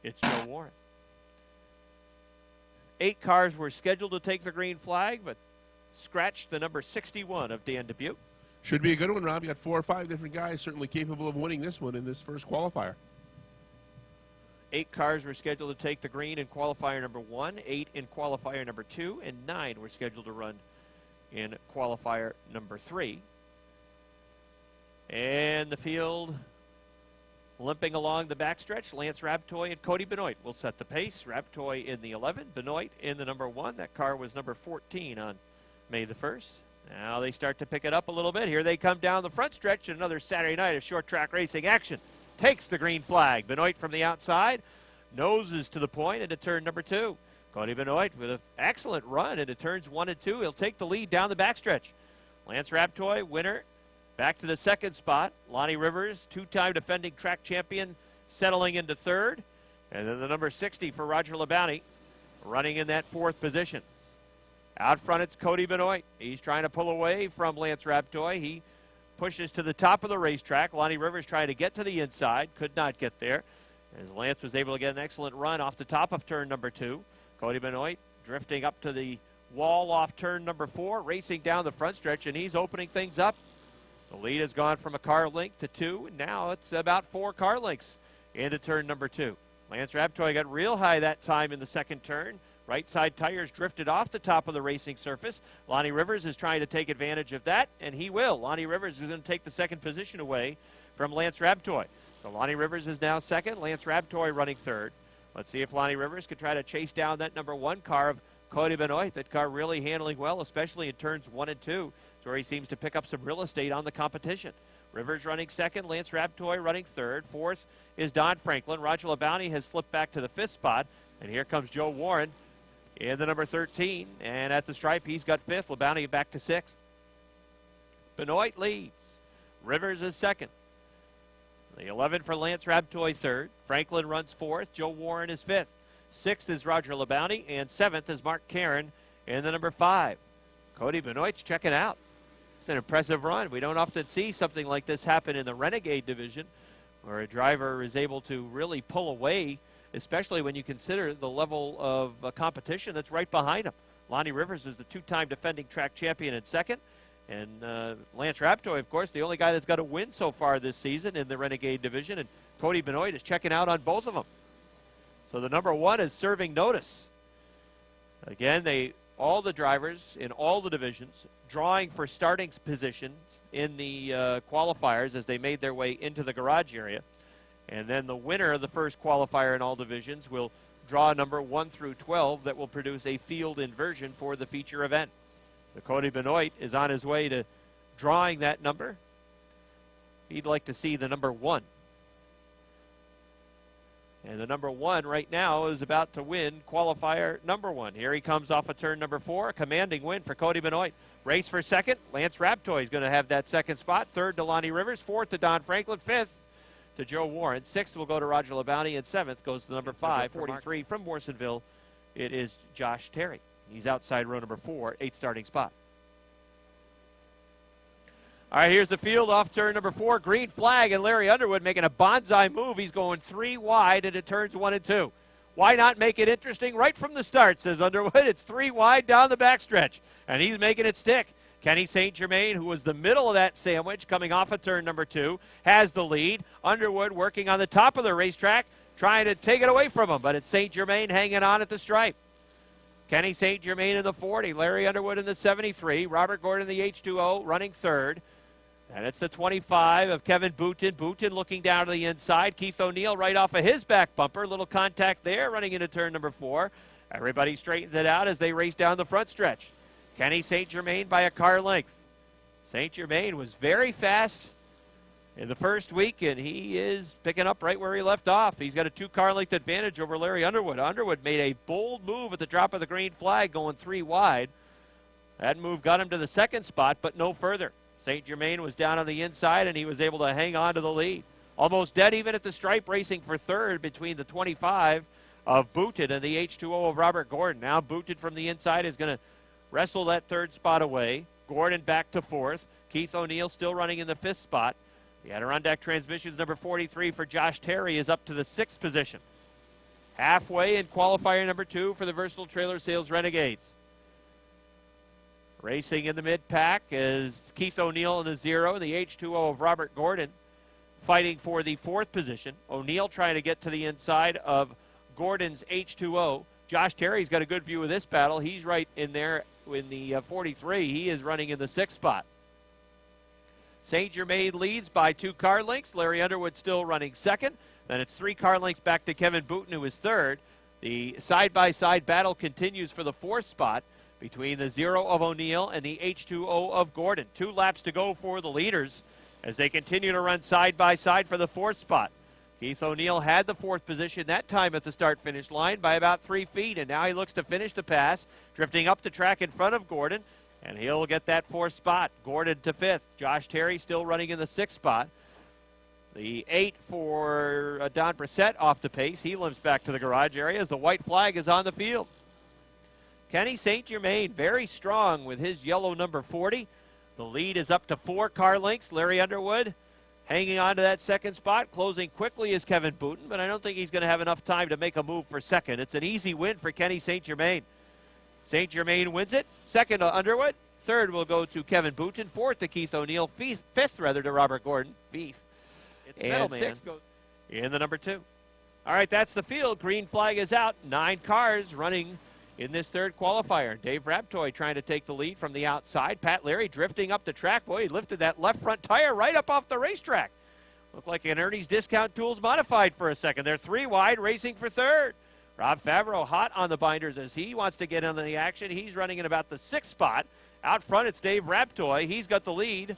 it's Joe Warren. 8 cars were scheduled to take the green flag, but scratched the number 61 of Dan Dubuque. Should be a good one, Rob. You got 4 or 5 different guys certainly capable of winning this one in this first qualifier. 8 cars were scheduled to take the green in qualifier number 1, 8 in qualifier number 2, and 9 were scheduled to run in qualifier number 3. And the field limping along the backstretch, Lance Rabtoy and Cody Benoit will set the pace. Rabtoy in the 11, Benoit in the number 1. That car was number 14 on May the 1st. Now they start to pick it up a little bit. Here they come down the front stretch. Another Saturday night of short track racing action. Takes the green flag. Benoit from the outside, noses to the point into turn number 2. Cody Benoit with an excellent run into turns 1 and 2. He'll take the lead down the backstretch. Lance Rabtoy, winner, back to the second spot. Lonnie Rivers, 2-time defending track champion, settling into third. And then the number 60 for Roger Labounty, running in that 4th position. Out front, it's Cody Benoit. He's trying to pull away from Lance Rabtoy. He pushes to the top of the racetrack. Lonnie Rivers trying to get to the inside, could not get there, as Lance was able to get an excellent run off the top of turn number 2. Cody Benoit drifting up to the wall off turn number 4, racing down the front stretch, and he's opening things up. The lead has gone from a car length to 2, and now it's about 4 car lengths into turn number 2. Lance Rabtoy got real high that time in the second turn. Right side tires drifted off the top of the racing surface. Lonnie Rivers is trying to take advantage of that, and he will. Lonnie Rivers is going to take the second position away from Lance Rabtoy. So Lonnie Rivers is now second, Lance Rabtoy running third. Let's see if Lonnie Rivers can try to chase down that number 1 car of Cody Benoit. That car really handling well, especially in turns 1 and 2. It's where he seems to pick up some real estate on the competition. Rivers running second, Lance Rabtoy running third. Fourth is Don Franklin. Roger Labounty has slipped back to the 5th spot, and here comes Joe Warren in the number 13, and at the stripe, he's got 5th. Labounty back to 6th. Benoit leads. Rivers is second. The 11 for Lance Rabtoy, 3rd. Franklin runs 4th. Joe Warren is 5th. 6th is Roger Labounty, and 7th is Mark Caron in the number 5. Cody Benoit's checking out. It's an impressive run. We don't often see something like this happen in the Renegade division, where a driver is able to really pull away, especially when you consider the level of competition that's right behind him. Lonnie Rivers is the 2-time defending track champion in second. And Lance Rabtoy, of course, the only guy that's got a win so far this season in the Renegade division. And Cody Benoit is checking out on both of them. So the number 1 is serving notice. Again, all the drivers in all the divisions drawing for starting positions in the qualifiers as they made their way into the garage area. And then the winner of the first qualifier in all divisions will draw a number 1 through 12 that will produce a field inversion for the feature event. So Cody Benoit is on his way to drawing that number. He'd like to see the number 1. And the number 1 right now is about to win qualifier number 1. Here he comes off of turn number 4. A commanding win for Cody Benoit. Race for second. Lance Rabtoy is going to have that second spot. 3rd to Lonnie Rivers. 4th to Don Franklin. 5th to Joe Warren. 6th will go to Roger Labounty, and 7th goes to number 5, 43 from Morrisonville. It is Josh Terry. He's outside row number 4, 8th starting spot. All right, here's the field off turn number 4. Green flag, and Larry Underwood making a bonsai move. He's going 3 wide into turns 1 and 2. Why not make it interesting right from the start, says Underwood. It's 3 wide down the backstretch, and he's making it stick. Kenny St. Germain, who was the middle of that sandwich coming off of turn number 2, has the lead. Underwood working on the top of the racetrack, trying to take it away from him, but it's St. Germain hanging on at the stripe. Kenny St. Germain in the 40, Larry Underwood in the 73, Robert Gordon in the H2O running 3rd. And it's the 25 of Kevin Booten. Booten looking down to the inside. Keith O'Neill right off of his back bumper. Little contact there running into turn number 4. Everybody straightens it out as they race down the front stretch. Kenny St. Germain by a car length. St. Germain was very fast in the first week, and he is picking up right where he left off. He's got a 2-car length advantage over Larry Underwood. Underwood made a bold move at the drop of the green flag going 3 wide. That move got him to the 2nd spot, but no further. St. Germain was down on the inside, and he was able to hang on to the lead. Almost dead even at the stripe, racing for 3rd between the 25 of Booted and the H2O of Robert Gordon. Now Booted from the inside is going to wrestle that 3rd spot away. Gordon back to 4th. Keith O'Neill still running in the 5th spot. The Adirondack Transmissions number 43 for Josh Terry is up to the 6th position. Halfway in qualifier number 2 for the Versatile Trailer Sales Renegades. Racing in the mid-pack is Keith O'Neill in the 0, the H2O of Robert Gordon fighting for the 4th position. O'Neill trying to get to the inside of Gordon's H2O. Josh Terry's got a good view of this battle. He's right in there in the 43. He is running in the 6th spot. St. Germain leads by 2 car lengths. Larry Underwood still running 2nd. Then it's 3 car lengths back to Kevin Booten, who is 3rd. The side-by-side battle continues for the 4th spot between the 0 of O'Neill and the H2O of Gordon. 2 laps to go for the leaders as they continue to run side-by-side for the 4th spot. Keith O'Neill had the 4th position that time at the start-finish line by about 3 feet, and now he looks to finish the pass, drifting up the track in front of Gordon, and he'll get that 4th spot. Gordon to 5th. Josh Terry still running in the 6th spot. The 8 for Don Brissett off the pace. He limps back to the garage area as the white flag is on the field. Kenny St. Germain very strong with his yellow number 40. The lead is up to 4 car lengths. Larry Underwood hanging on to that 2nd spot. Closing quickly is Kevin Booten, but I don't think he's going to have enough time to make a move for 2nd. It's an easy win for Kenny St. Germain. St. Germain wins it. 2nd to Underwood. 3rd will go to Kevin Booten. 4th to Keith O'Neill. 5th to Robert Gordon. 5th. And 6th goes in the number 2. All right, that's the field. Green flag is out. 9 cars running in this 3rd qualifier. Dave Raptoy trying to take the lead from the outside. Pat Leary drifting up the track. Boy, he lifted that left front tire right up off the racetrack. Looked like an Ernie's Discount Tools modified for a second. They're 3 wide, racing for 3rd. Rob Favreau hot on the binders as he wants to get into the action. He's running in about the 6th spot. Out front, it's Dave Raptoy. He's got the lead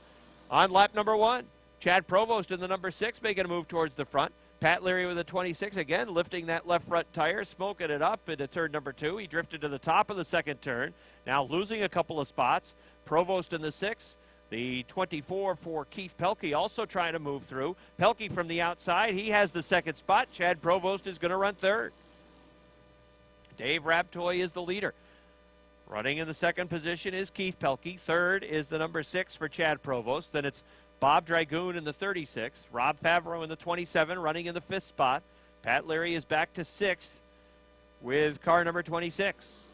on lap number 1. Chad Provost in the number 6 making a move towards the front. Pat Leary with a 26 again, lifting that left front tire, smoking it up into turn number 2. He drifted to the top of the 2nd turn, now losing a couple of spots. Provost in the 6. The 24 for Keith Pelkey also trying to move through. Pelkey from the outside, he has the 2nd spot. Chad Provost is going to run 3rd. Dave Raptoy is the leader. Running in the 2nd position is Keith Pelkey. 3rd is the number 6 for Chad Provost. Then it's Bob Dragoon in the 36. Rob Favreau in the 27, running in the 5th spot. Pat Leary is back to 6th with car number 26.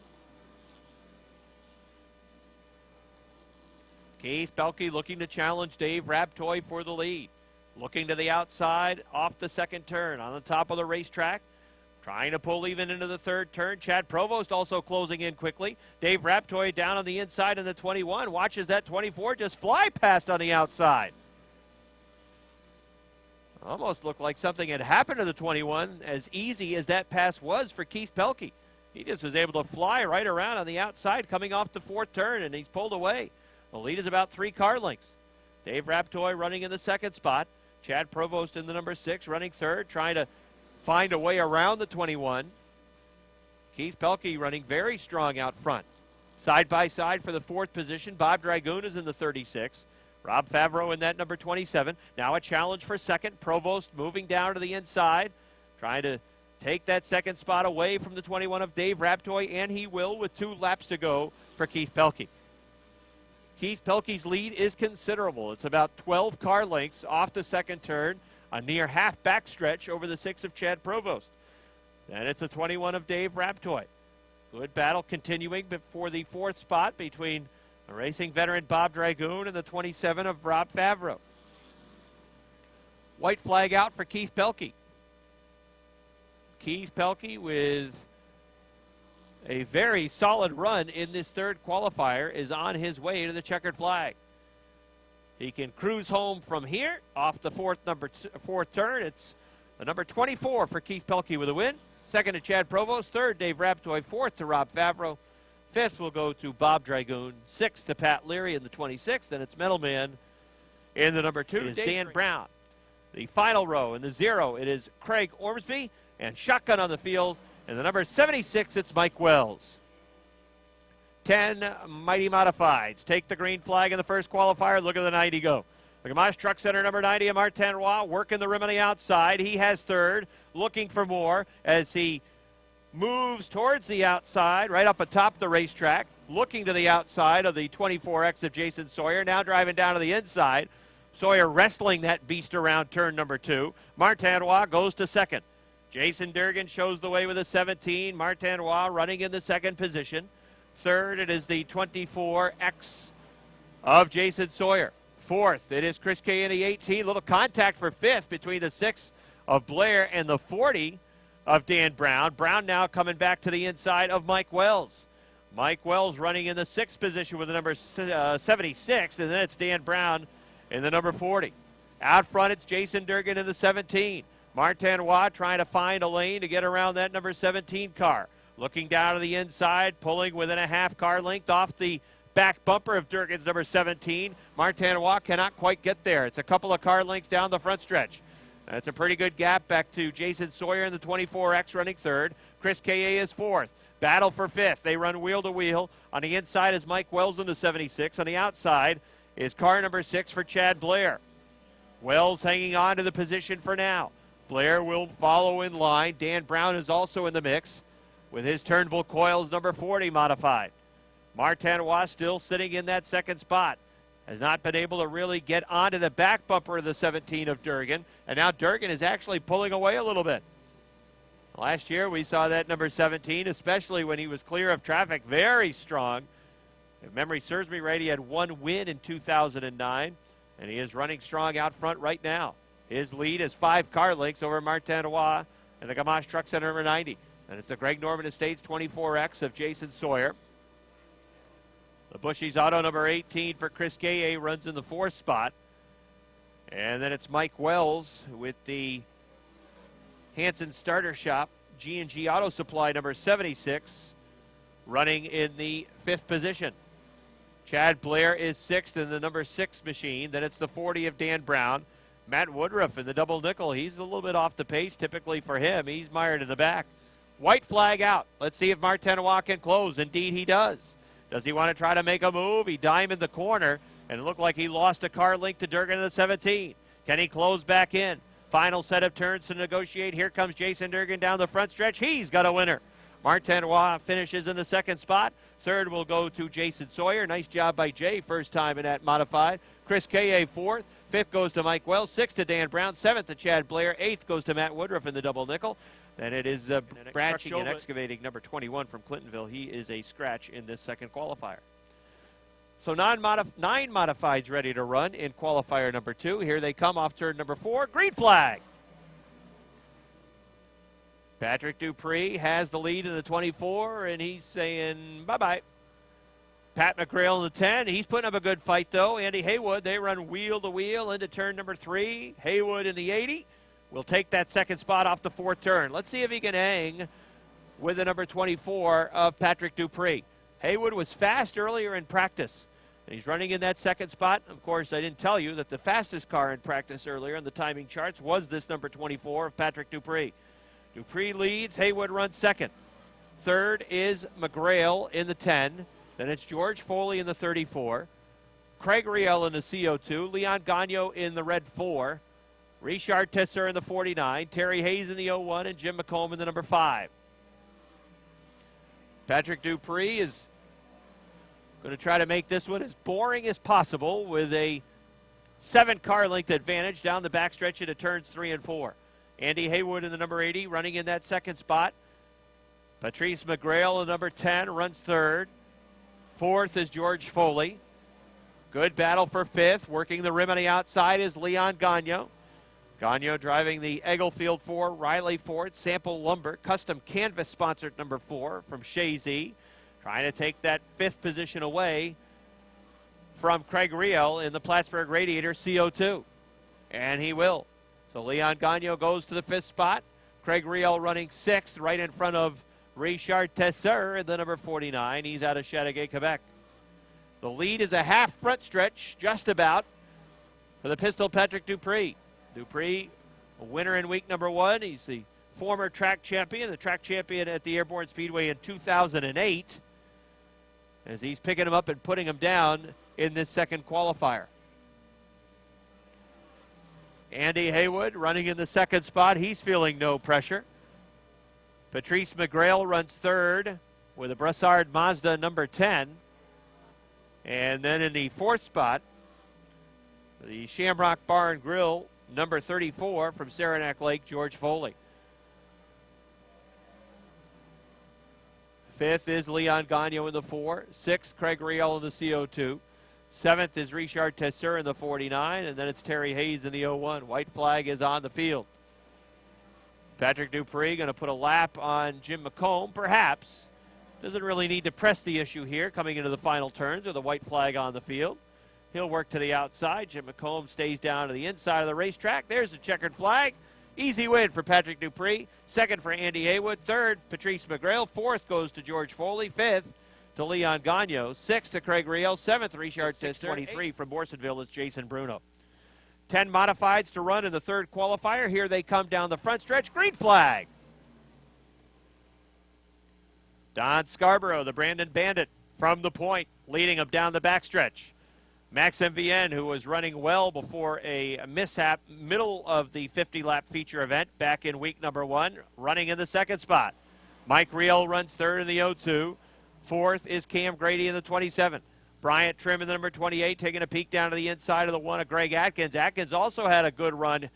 Keith Pelkey looking to challenge Dave Raptoy for the lead. Looking to the outside off the 2nd turn on the top of the racetrack. Trying to pull even into the 3rd turn. Chad Provost also closing in quickly. Dave Raptoy down on the inside in the 21. Watches that 24 just fly past on the outside. Almost looked like something had happened to the 21, as easy as that pass was for Keith Pelkey. He just was able to fly right around on the outside coming off the 4th turn, and he's pulled away. The lead is about 3 car lengths. Dave Raptoy running in the 2nd spot. Chad Provost in the number 6, running 3rd, trying to find a way around the 21. Keith Pelkey running very strong out front. Side by side for the 4th position. Bob Dragoon is in the 36. Rob Favreau in that number 27. Now a challenge for 2nd. Provost moving down to the inside, trying to take that 2nd spot away from the 21 of Dave Raptoy, and he will with 2 laps to go for Keith Pelkey. Keith Pelkey's lead is considerable. It's about 12 car lengths off the 2nd turn. A near half backstretch over the 6 of Chad Provost. Then it's a 21 of Dave Raptoy. Good battle continuing for the 4th spot between the racing veteran Bob Dragoon and the 27 of Rob Favreau. White flag out for Keith Pelkey. Keith Pelkey with a very solid run in this 3rd qualifier is on his way to the checkered flag. He can cruise home from here off the 4th turn. It's the number 24 for Keith Pelkey with a win. 2nd to Chad Provost. 3rd, Dave Raptoy. 4th to Rob Favreau. 5th will go to Bob Dragoon. 6th to Pat Leary in the 26th. And it's Metal Man in the number 2 is Dan Brown. The final row in the 0, it is Craig Ormsby. And shotgun on the field. In the number 76, it's Mike Wells. 10 Mighty Modifieds take the green flag in the 1st qualifier. Look at the 90 go. Look at Mosh Truck Center number 90, Martin Roy, working the rim on the outside. He has 3rd, looking for more as he moves towards the outside, right up atop the racetrack, looking to the outside of the 24X of Jason Sawyer, now driving down to the inside. Sawyer wrestling that beast around turn number 2. Martin Roy goes to 2nd. Jason Durgan shows the way with a 17. Martinois running in the second position. Third, it is the 24X of Jason Sawyer. Fourth, it is Chris K in the 18. Little contact for fifth between the 6 of Blair and the 40 of Dan Brown. Brown now coming back to the inside of Mike Wells. Mike Wells running in the 6th position with the number 76, and then it's Dan Brown in the number 40. Out front, it's Jason Durgan in the 17. Martinois trying to find a lane to get around that number 17 car. Looking down to the inside, pulling within a half car length off the back bumper of Durgan's number 17. Martinois cannot quite get there. It's a couple of car lengths down the front stretch. That's a pretty good gap back to Jason Sawyer in the 24X running third. Chris K.A. is fourth. Battle for fifth. They run wheel to wheel. On the inside is Mike Wells in the 76. On the outside is car number 6 for Chad Blair. Wells hanging on to the position for now. Blair will follow in line. Dan Brown is also in the mix with his Turnbull Coils number 40 modified. Martinois still sitting in that second spot. Has not been able to really get onto the back bumper of the 17 of Durgan. And now Durgan is actually pulling away a little bit. Last year we saw that number 17, especially when he was clear of traffic, very strong. If memory serves me right, he had one win in 2009, and he is running strong out front right now. His lead is 5 car lengths over Martinois and the Gamache Truck Center number 90. And it's the Greg Norman Estates 24X of Jason Sawyer. The Bushy's Auto number 18 for Chris K.A. runs in the 4th spot. And then it's Mike Wells with the Hanson Starter Shop G&G Auto Supply number 76 running in the 5th position. Chad Blair is 6th in the number 6 machine. Then it's the 40 of Dan Brown. Matt Woodruff in the double nickel. He's a little bit off the pace typically for him. He's mired in the back. White flag out. Let's see if Martinois can close. Indeed he does. Does he want to try to make a move? He diamonded the corner, and it looked like he lost a car link to Durgan in the 17. Can he close back in? Final set of turns to negotiate. Here comes Jason Durgan down the front stretch. He's got a winner. Martinois finishes in the 2nd spot. 3rd will go to Jason Sawyer. Nice job by Jay. First time in that modified. Chris K.A. 4th. 5th goes to Mike Wells. 6th to Dan Brown. 7th to Chad Blair. 8th goes to Matt Woodruff in the double nickel. Then it is Scratching and Excavating number 21 from Clintonville. He is a scratch in this second qualifier. So 9 modifieds ready to run in qualifier number 2. Here they come off turn number 4. Green flag. Patrick Dupree has the lead in the 24, and he's saying bye-bye. Pat McGrail in the 10. He's putting up a good fight, though. Andy Haywood, they run wheel to wheel into turn number 3. Haywood in the 80 will take that 2nd spot off the 4th turn. Let's see if he can hang with the number 24 of Patrick Dupree. Haywood was fast earlier in practice. And he's running in that 2nd spot. Of course, I didn't tell you that the fastest car in practice earlier in the timing charts was this number 24 of Patrick Dupree. Dupree leads. Haywood runs 2nd. 3rd is McGrail in the 10. Then it's George Foley in the 34. Craig Riel in the CO2. Leon Gagnon in the red 4. Richard Tesser in the 49. Terry Hayes in the 01. And Jim McComb in the number 5. Patrick Dupree is going to try to make this one as boring as possible with a 7 car length advantage down the backstretch into turns 3 and 4. Andy Haywood in the number 80 running in that 2nd spot. Patrice McGrail in number 10 runs 3rd. 4th is George Foley. Good battle for 5th. Working the rim on the outside is Leon Gagnon. Gagnon driving the Egglefield 4, Riley Ford, Sample Lumber, custom canvas sponsored number 4 from Shazy. Trying to take that 5th position away from Craig Riel in the Plattsburgh Radiator CO2. And he will. So Leon Gagnon goes to the 5th spot. Craig Riel running 6th right in front of Richard Tesser in the number 49. He's out of Chateauguay, Quebec. The lead is a half front stretch, just about, for the Pistol Patrick Dupree. Dupree, a winner in week number 1. He's the former track champion, the track champion at the Airborne Speedway in 2008. As he's picking him up and putting him down in this second qualifier. Andy Haywood running in the 2nd spot. He's feeling no pressure. Patrice McGrail runs 3rd with a Brassard Mazda number 10. And then in the 4th spot, the Shamrock Bar and Grill number 34 from Saranac Lake, George Foley. 5th is Leon Gagno in the 4. 6th, Craig Riel in the CO2. 7th is Richard Tesseur in the 49, and then it's Terry Hayes in the 01. White flag is on the field. Patrick Dupree going to put a lap on Jim McComb, perhaps. Doesn't really need to press the issue here coming into the final turns with a white flag on the field. He'll work to the outside. Jim McComb stays down to the inside of the racetrack. There's the checkered flag. Easy win for Patrick Dupree. 2nd for Andy Haywood. 3rd, Patrice McGrail. 4th goes to George Foley. 5th to Leon Gagno. 6th to Craig Riel. 7th, Richard Tesseur. 23 from Borsonville is Jason Bruno. 10 modifieds to run in the 3rd qualifier. Here they come down the front stretch. Green flag. Don Scarborough, the Brandon Bandit, from the point, leading him down the backstretch. Max MVN, who was running well before a mishap middle of the 50-lap feature event back in week number 1, running in the 2nd spot. Mike Riel runs 3rd in the 02. 4th is Cam Grady in the 27. Bryant Trim in the number 28, taking a peek down to the inside of the 1 of Greg Atkins. Atkins also had a good run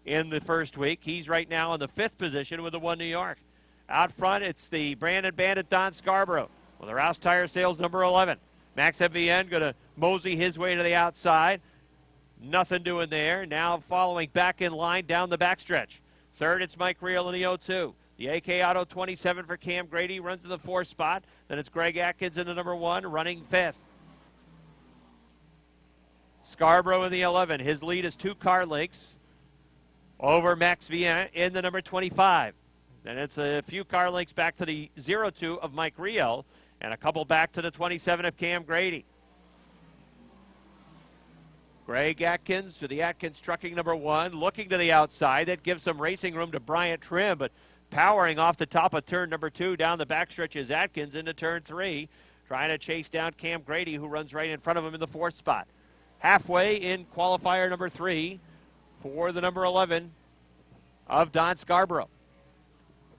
in the first week. He's right now in the 5th position with the 1 New York. Out front, it's the Brandon Bandit Don Scarborough with the Rouse Tire Sales number 11. Max MVN going to mosey his way to the outside. Nothing doing there. Now following back in line down the backstretch. 3rd, it's Mike Riel in the 02. The AK Auto 27 for Cam Grady runs in the 4th spot. Then it's Greg Atkins in the number 1, running 5th. Scarborough in the 11. His lead is 2 car lengths over Max Vienna in the number 25. Then it's a few car lengths back to the 02 of Mike Riel and a couple back to the 27 of Cam Grady. Greg Atkins with the Atkins Trucking number 1, looking to the outside. That gives some racing room to Bryant Trim, but powering off the top of turn number 2 down the backstretch is Atkins into turn 3, trying to chase down Cam Grady, who runs right in front of him in the 4th spot. Halfway in qualifier number 3 for the number 11 of Don Scarborough.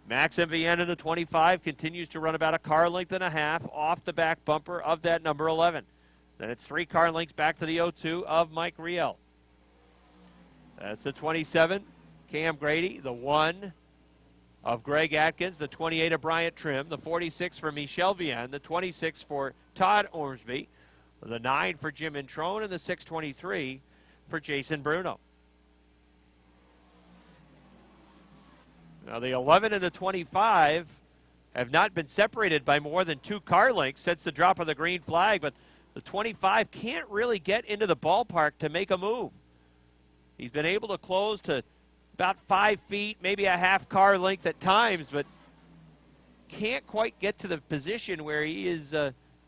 Max MVN in the 25 continues to run about a car length and a half off the back bumper of that number 11. Then it's 3 car lengths back to the 02 of Mike Riel. That's the 27, Cam Grady, the 1 of Greg Atkins, the 28 of Bryant Trim, the 46 for Michel Vienne, the 26 for Todd Ormsby, the 9 for Jim Introne, and the 623 for Jason Bruno. Now the 11 and the 25 have not been separated by more than 2 car lengths since the drop of the green flag, but the 25 can't really get into the ballpark to make a move. He's been able to close to about 5 feet, maybe a half car length at times, but can't quite get to the position where he is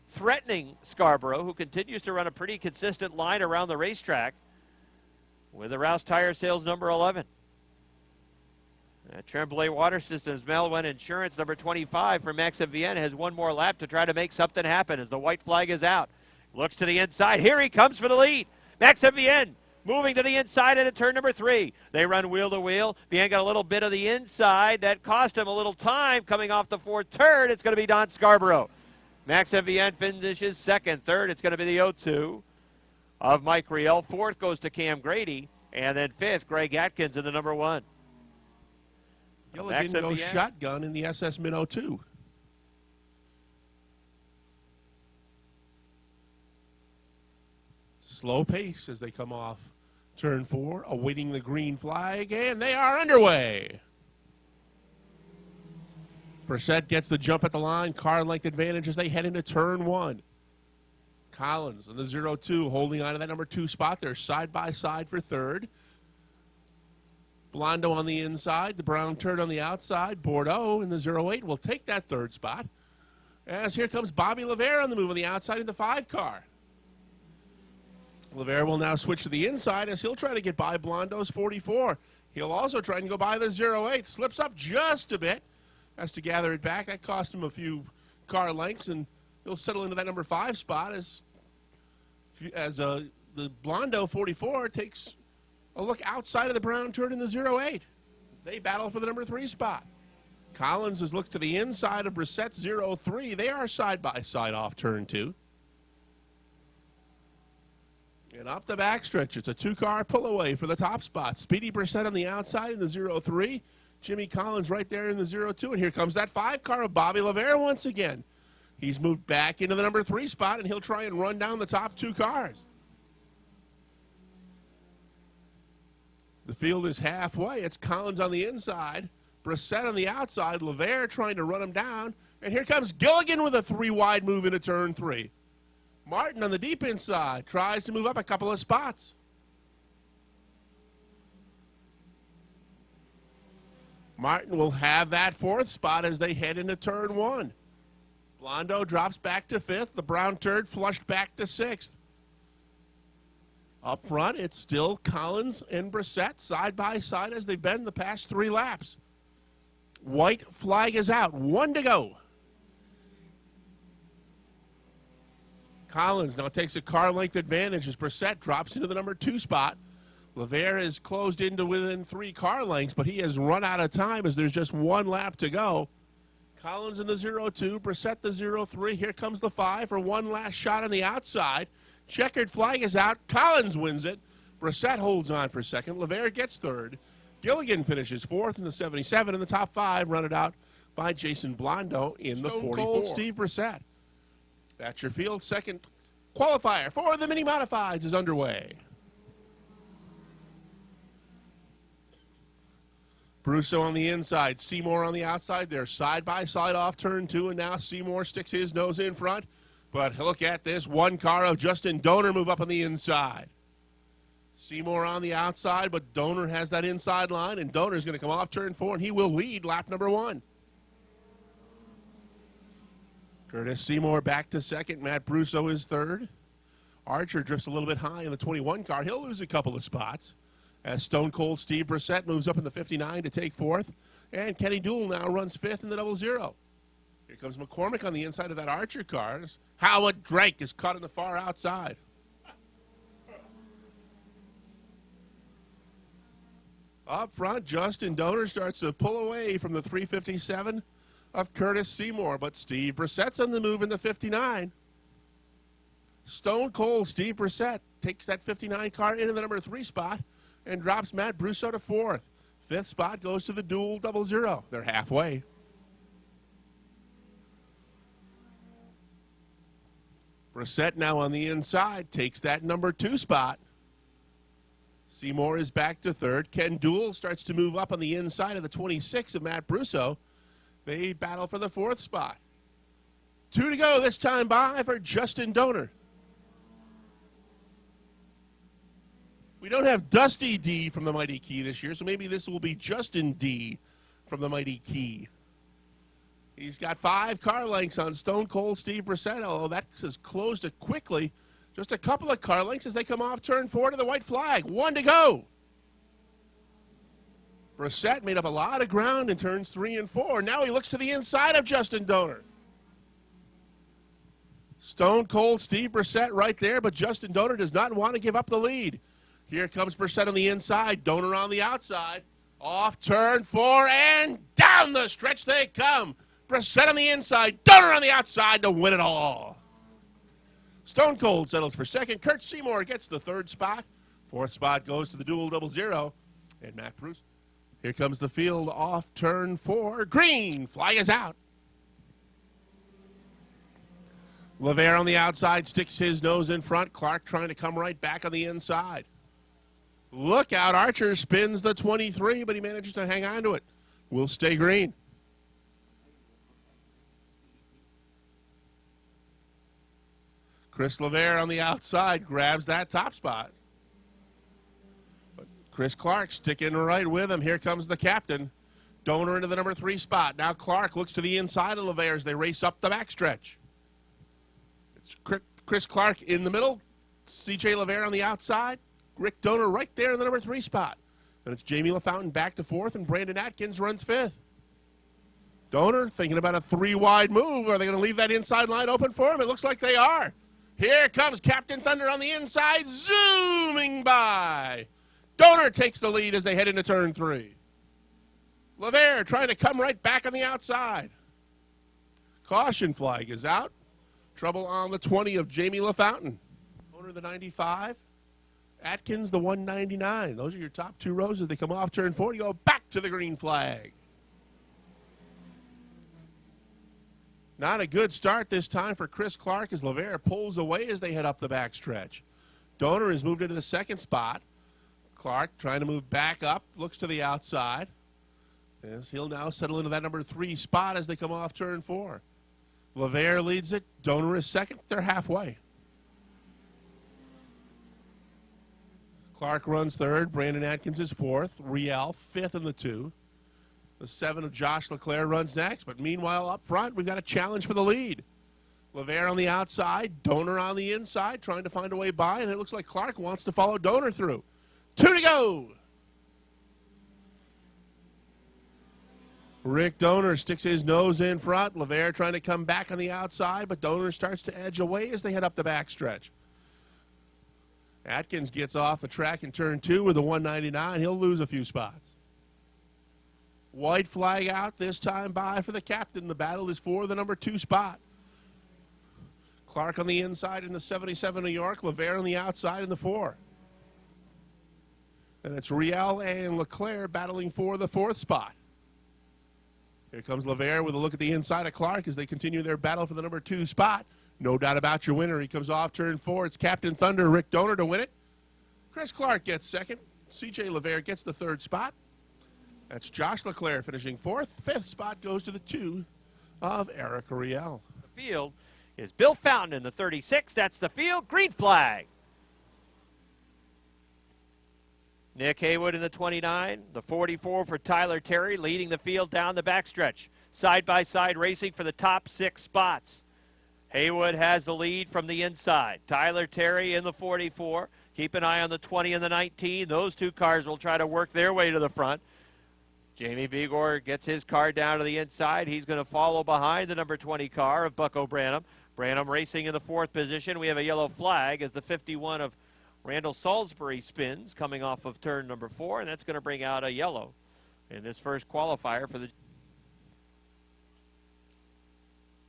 threatening Scarborough, who continues to run a pretty consistent line around the racetrack with the Rouse Tire Sales number 11. Tremblay Water Systems, Melwin Insurance, number 25 for Max MVN, has 1 more lap to try to make something happen as the white flag is out. Looks to the inside. Here he comes for the lead. Max MVN moving to the inside into turn number 3. They run wheel to wheel. Bien got a little bit of the inside. That cost him a little time coming off the 4th turn. It's going to be Don Scarborough. Max MVN finishes 2nd. 3rd, it's going to be the 02 of Mike Riel. 4th goes to Cam Grady. And then 5th, Greg Atkins in the number 1. Gilligan goes shotgun in the SS Min 02. Slow pace as they come off turn 4, awaiting the green flag, and they are underway. Brissett gets the jump at the line, car length advantage as they head into turn 1. Collins in the 02 holding on to that number 2 spot. They're side by side for 3rd. Blondo on the inside, the brown turd on the outside. Bordeaux in the 08 will take that 3rd spot. As here comes Bobby Levere on the move on the outside in the 5 car. Levere will now switch to the inside as he'll try to get by Blondo's 44. He'll also try and go by the 08. Slips up just a bit. Has to gather it back. That cost him a few car lengths, and he'll settle into that number 5 spot as the Blondo 44 takes a look outside of the brown turd in the 08. They battle for the number 3 spot. Collins has looked to the inside of Brissett's 03. They are side by side off turn 2. And up the backstretch, it's a 2-car pull away for the top spot. Speedy Brissett on the outside in the 03. Jimmy Collins right there in the 0-2. And here comes that 5 car of Bobby LaVere once again. He's moved back into the number 3 spot, and he'll try and run down the top 2 cars. The field is halfway. It's Collins on the inside, Brissett on the outside, LaVere trying to run him down. And here comes Gilligan with a 3-wide move into turn 3. Martin on the deep inside tries to move up a couple of spots. Martin will have that 4th spot as they head into turn 1. Blondo drops back to 5th. The brown turd flushed back to 6th. Up front, it's still Collins and Brissett side by side as they've been the past 3 laps. White flag is out. 1 to go. Collins now takes a car length advantage as Brissett drops into the number 2 spot. LaVere is closed into within 3 car lengths, but he has run out of time as there's just 1 lap to go. Collins in the 0-2, Brissett the 0-3. Here comes the 5 for one last shot on the outside. Checkered flag is out. Collins wins it. Brissett holds on for 2nd. LaVere gets 3rd. Gilligan finishes 4th in the 77. In the top 5, run it out by Jason Blondo in the 44. Cold Steve Brissett. That's your field. 2nd qualifier for the mini modifieds is underway. Brusso on the inside, Seymour on the outside. They're side by side off turn 2, and now Seymour sticks his nose in front. But look at this, 1 car of Justin Donor move up on the inside. Seymour on the outside, but Donor has that inside line, and Donor's going to come off turn 4, and he will lead lap number 1. Curtis Seymour back to 2nd. Matt Brusso is 3rd. Archer drifts a little bit high in the 21 car. He'll lose a couple of spots as Stone Cold Steve Brissett moves up in the 59 to take 4th. And Kenny Dool now runs 5th in the 00. Here comes McCormick on the inside of that Archer car. Howard Drake is caught in the far outside. Up front, Justin Donor starts to pull away from the 357 of Curtis Seymour, but Steve Brissett's on the move in the 59. Stone Cold Steve Brissett takes that 59 car into the number 3 spot and drops Matt Brusso to 4th. 5th spot goes to the Dual 00. They're halfway. Brissett now on the inside takes that number 2 spot. Seymour is back to 3rd. Ken Dool starts to move up on the inside of the 26 of Matt Brusso. They battle for the 4th spot. 2 to go this time by for Justin Donor. We don't have Dusty D from the Mighty Key this year, so maybe this will be Justin D from the Mighty Key. He's got 5 car lengths on Stone Cold Steve Brissett, although that has closed it quickly. Just a couple of car lengths as they come off turn 4 to the white flag. 1 to go. Brissett made up a lot of ground in turns 3 and 4. Now he looks to the inside of Justin Donor. Stone Cold Steve Brissett right there, but Justin Donor does not want to give up the lead. Here comes Brissett on the inside, Donor on the outside. Off turn 4 and down the stretch they come. Brissett on the inside, Donor on the outside to win it all. Stone Cold settles for 2nd. Kurt Seymour gets the 3rd spot. 4th spot goes to the Dual 00 and Matt Bruce. Here comes the field off turn 4. Green flag is out. LaVere on the outside sticks his nose in front. Clark trying to come right back on the inside. Look out, Archer spins the 23, but he manages to hang on to it. Will stay green. Chris LaVere on the outside grabs that top spot. But Chris Clark sticking right with him. Here comes the captain. Donor into the number 3 spot. Now Clark looks to the inside of LaVere as they race up the backstretch. It's Chris Clark in the middle. C.J. LaVere on the outside. Rick Donor right there in the number 3 spot. Then it's Jamie LaFountain back to 4th, and Brandon Atkins runs 5th. Donor thinking about a 3-wide move. Are they going to leave that inside line open for him? It looks like they are. Here comes Captain Thunder on the inside, zooming by. Donor takes the lead as they head into turn 3. LaVere trying to come right back on the outside. Caution flag is out. Trouble on the 20 of Jamie LaFountain. Donor the 95. Atkins, the 199. Those are your top two rows as they come off turn 4. You go back to the green flag. Not a good start this time for Chris Clark as LeVere pulls away as they head up the backstretch. Donor has moved into the second spot. Clark trying to move back up, looks to the outside. As he'll now settle into that number 3 spot as they come off turn 4. LeVere leads it. Donor is second. They're halfway. Clark runs third. Brandon Atkins is fourth. Riel fifth in the 2. The 7 of Josh Leclerc runs next. But meanwhile, up front, we've got a challenge for the lead. LeVere on the outside. Donor on the inside, trying to find a way by. And it looks like Clark wants to follow Donor through. 2 to go. Rick Donor sticks his nose in front. LeVere trying to come back on the outside, but Donor starts to edge away as they head up the backstretch. Atkins gets off the track in turn 2 with a 199. He'll lose a few spots. White flag out, this time by for the captain. The battle is for the number 2 spot. Clark on the inside in the 77 New York. LeVere on the outside in the 4. And it's Riel and Leclerc battling for the 4th spot. Here comes LeVere with a look at the inside of Clark as they continue their battle for the number 2 spot. No doubt about your winner. He comes off turn 4. It's Captain Thunder, Rick Donor, to win it. Chris Clark gets second. C.J. LeVere gets the 3rd spot. That's Josh Leclerc finishing 4th. 5th spot goes to the 2 of Eric Riel. The field is Bill Fountain in the 36. That's the field. Green flag. Nick Haywood in the 29, the 44 for Tyler Terry, leading the field down the backstretch. Side-by-side racing for the top 6 spots. Haywood has the lead from the inside. Tyler Terry in the 44. Keep an eye on the 20 and the 19. Those 2 cars will try to work their way to the front. Jamie Begor gets his car down to the inside. He's going to follow behind the number 20 car of Bucko Branham. Branham racing in the 4th position. We have a yellow flag as the 51 of Randall Salisbury spins coming off of turn number 4, and that's going to bring out a yellow in this first qualifier for the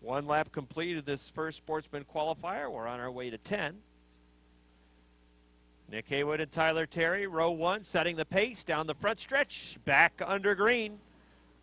1 lap completed this first Sportsman qualifier. We're on our way to 10. Nick Haywood and Tyler Terry, row 1, setting the pace down the front stretch, back under green.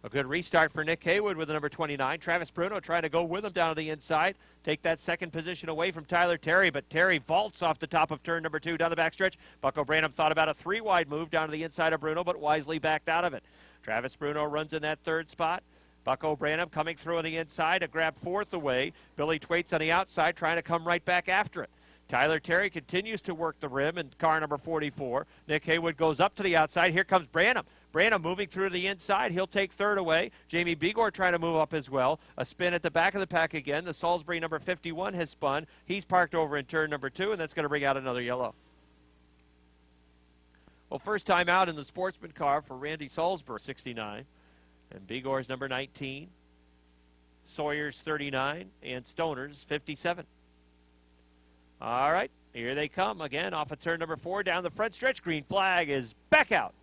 A good restart for Nick Haywood with the number 29. Travis Bruno trying to go with him down to the inside. Take that second position away from Tyler Terry, but Terry vaults off the top of turn number 2 down the backstretch. Bucko Branham thought about a 3-wide move down to the inside of Bruno, but wisely backed out of it. Travis Bruno runs in that 3rd spot. Bucko Branham coming through on the inside to grab 4th away. Billy Twaits on the outside trying to come right back after it. Tyler Terry continues to work the rim in car number 44. Nick Haywood goes up to the outside. Here comes Branham. Branham moving through to the inside. He'll take 3rd away. Jamie Begor trying to move up as well. A spin at the back of the pack again. The Salisbury number 51 has spun. He's parked over in turn number 2, and that's going to bring out another yellow. Well, first time out in the Sportsman car for Randy Salisbury, 69. And Begor's number 19. Sawyer's 39. And Stoner's 57. All right, here they come again off of turn number 4 down the front stretch. Green flag is back out.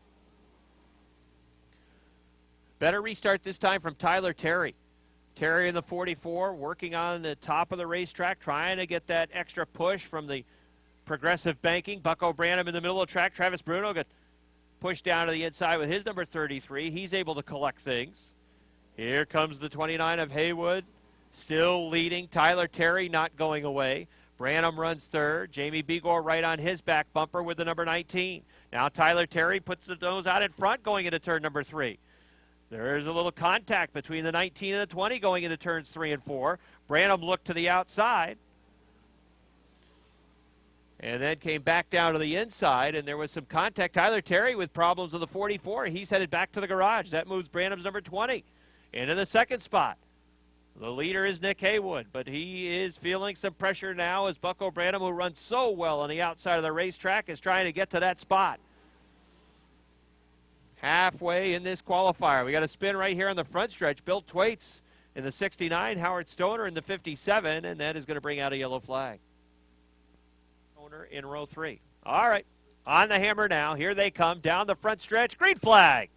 Better restart this time from Tyler Terry. Terry in the 44 working on the top of the racetrack, trying to get that extra push from the progressive banking. Bucko Branham in the middle of the track. Travis Bruno got pushed down to the inside with his number 33. He's able to collect things. Here comes the 29 of Haywood, still leading. Tyler Terry not going away. Branham runs 3rd. Jamie Begor right on his back bumper with the number 19. Now Tyler Terry puts the nose out in front going into turn number 3. There's a little contact between the 19 and the 20 going into turns 3 and 4. Branham looked to the outside and then came back down to the inside, and there was some contact. Tyler Terry with problems with the 44. He's headed back to the garage. That moves Branham's number 20 into the 2nd spot. The leader is Nick Haywood, but he is feeling some pressure now as Bucko Branham, who runs so well on the outside of the racetrack, is trying to get to that spot. Halfway in this qualifier. We got a spin right here on the front stretch. Bill Twaits in the 69, Howard Stoner in the 57, and that is going to bring out a yellow flag. Stoner in row 3. All right, on the hammer now. Here they come down the front stretch. Green flag.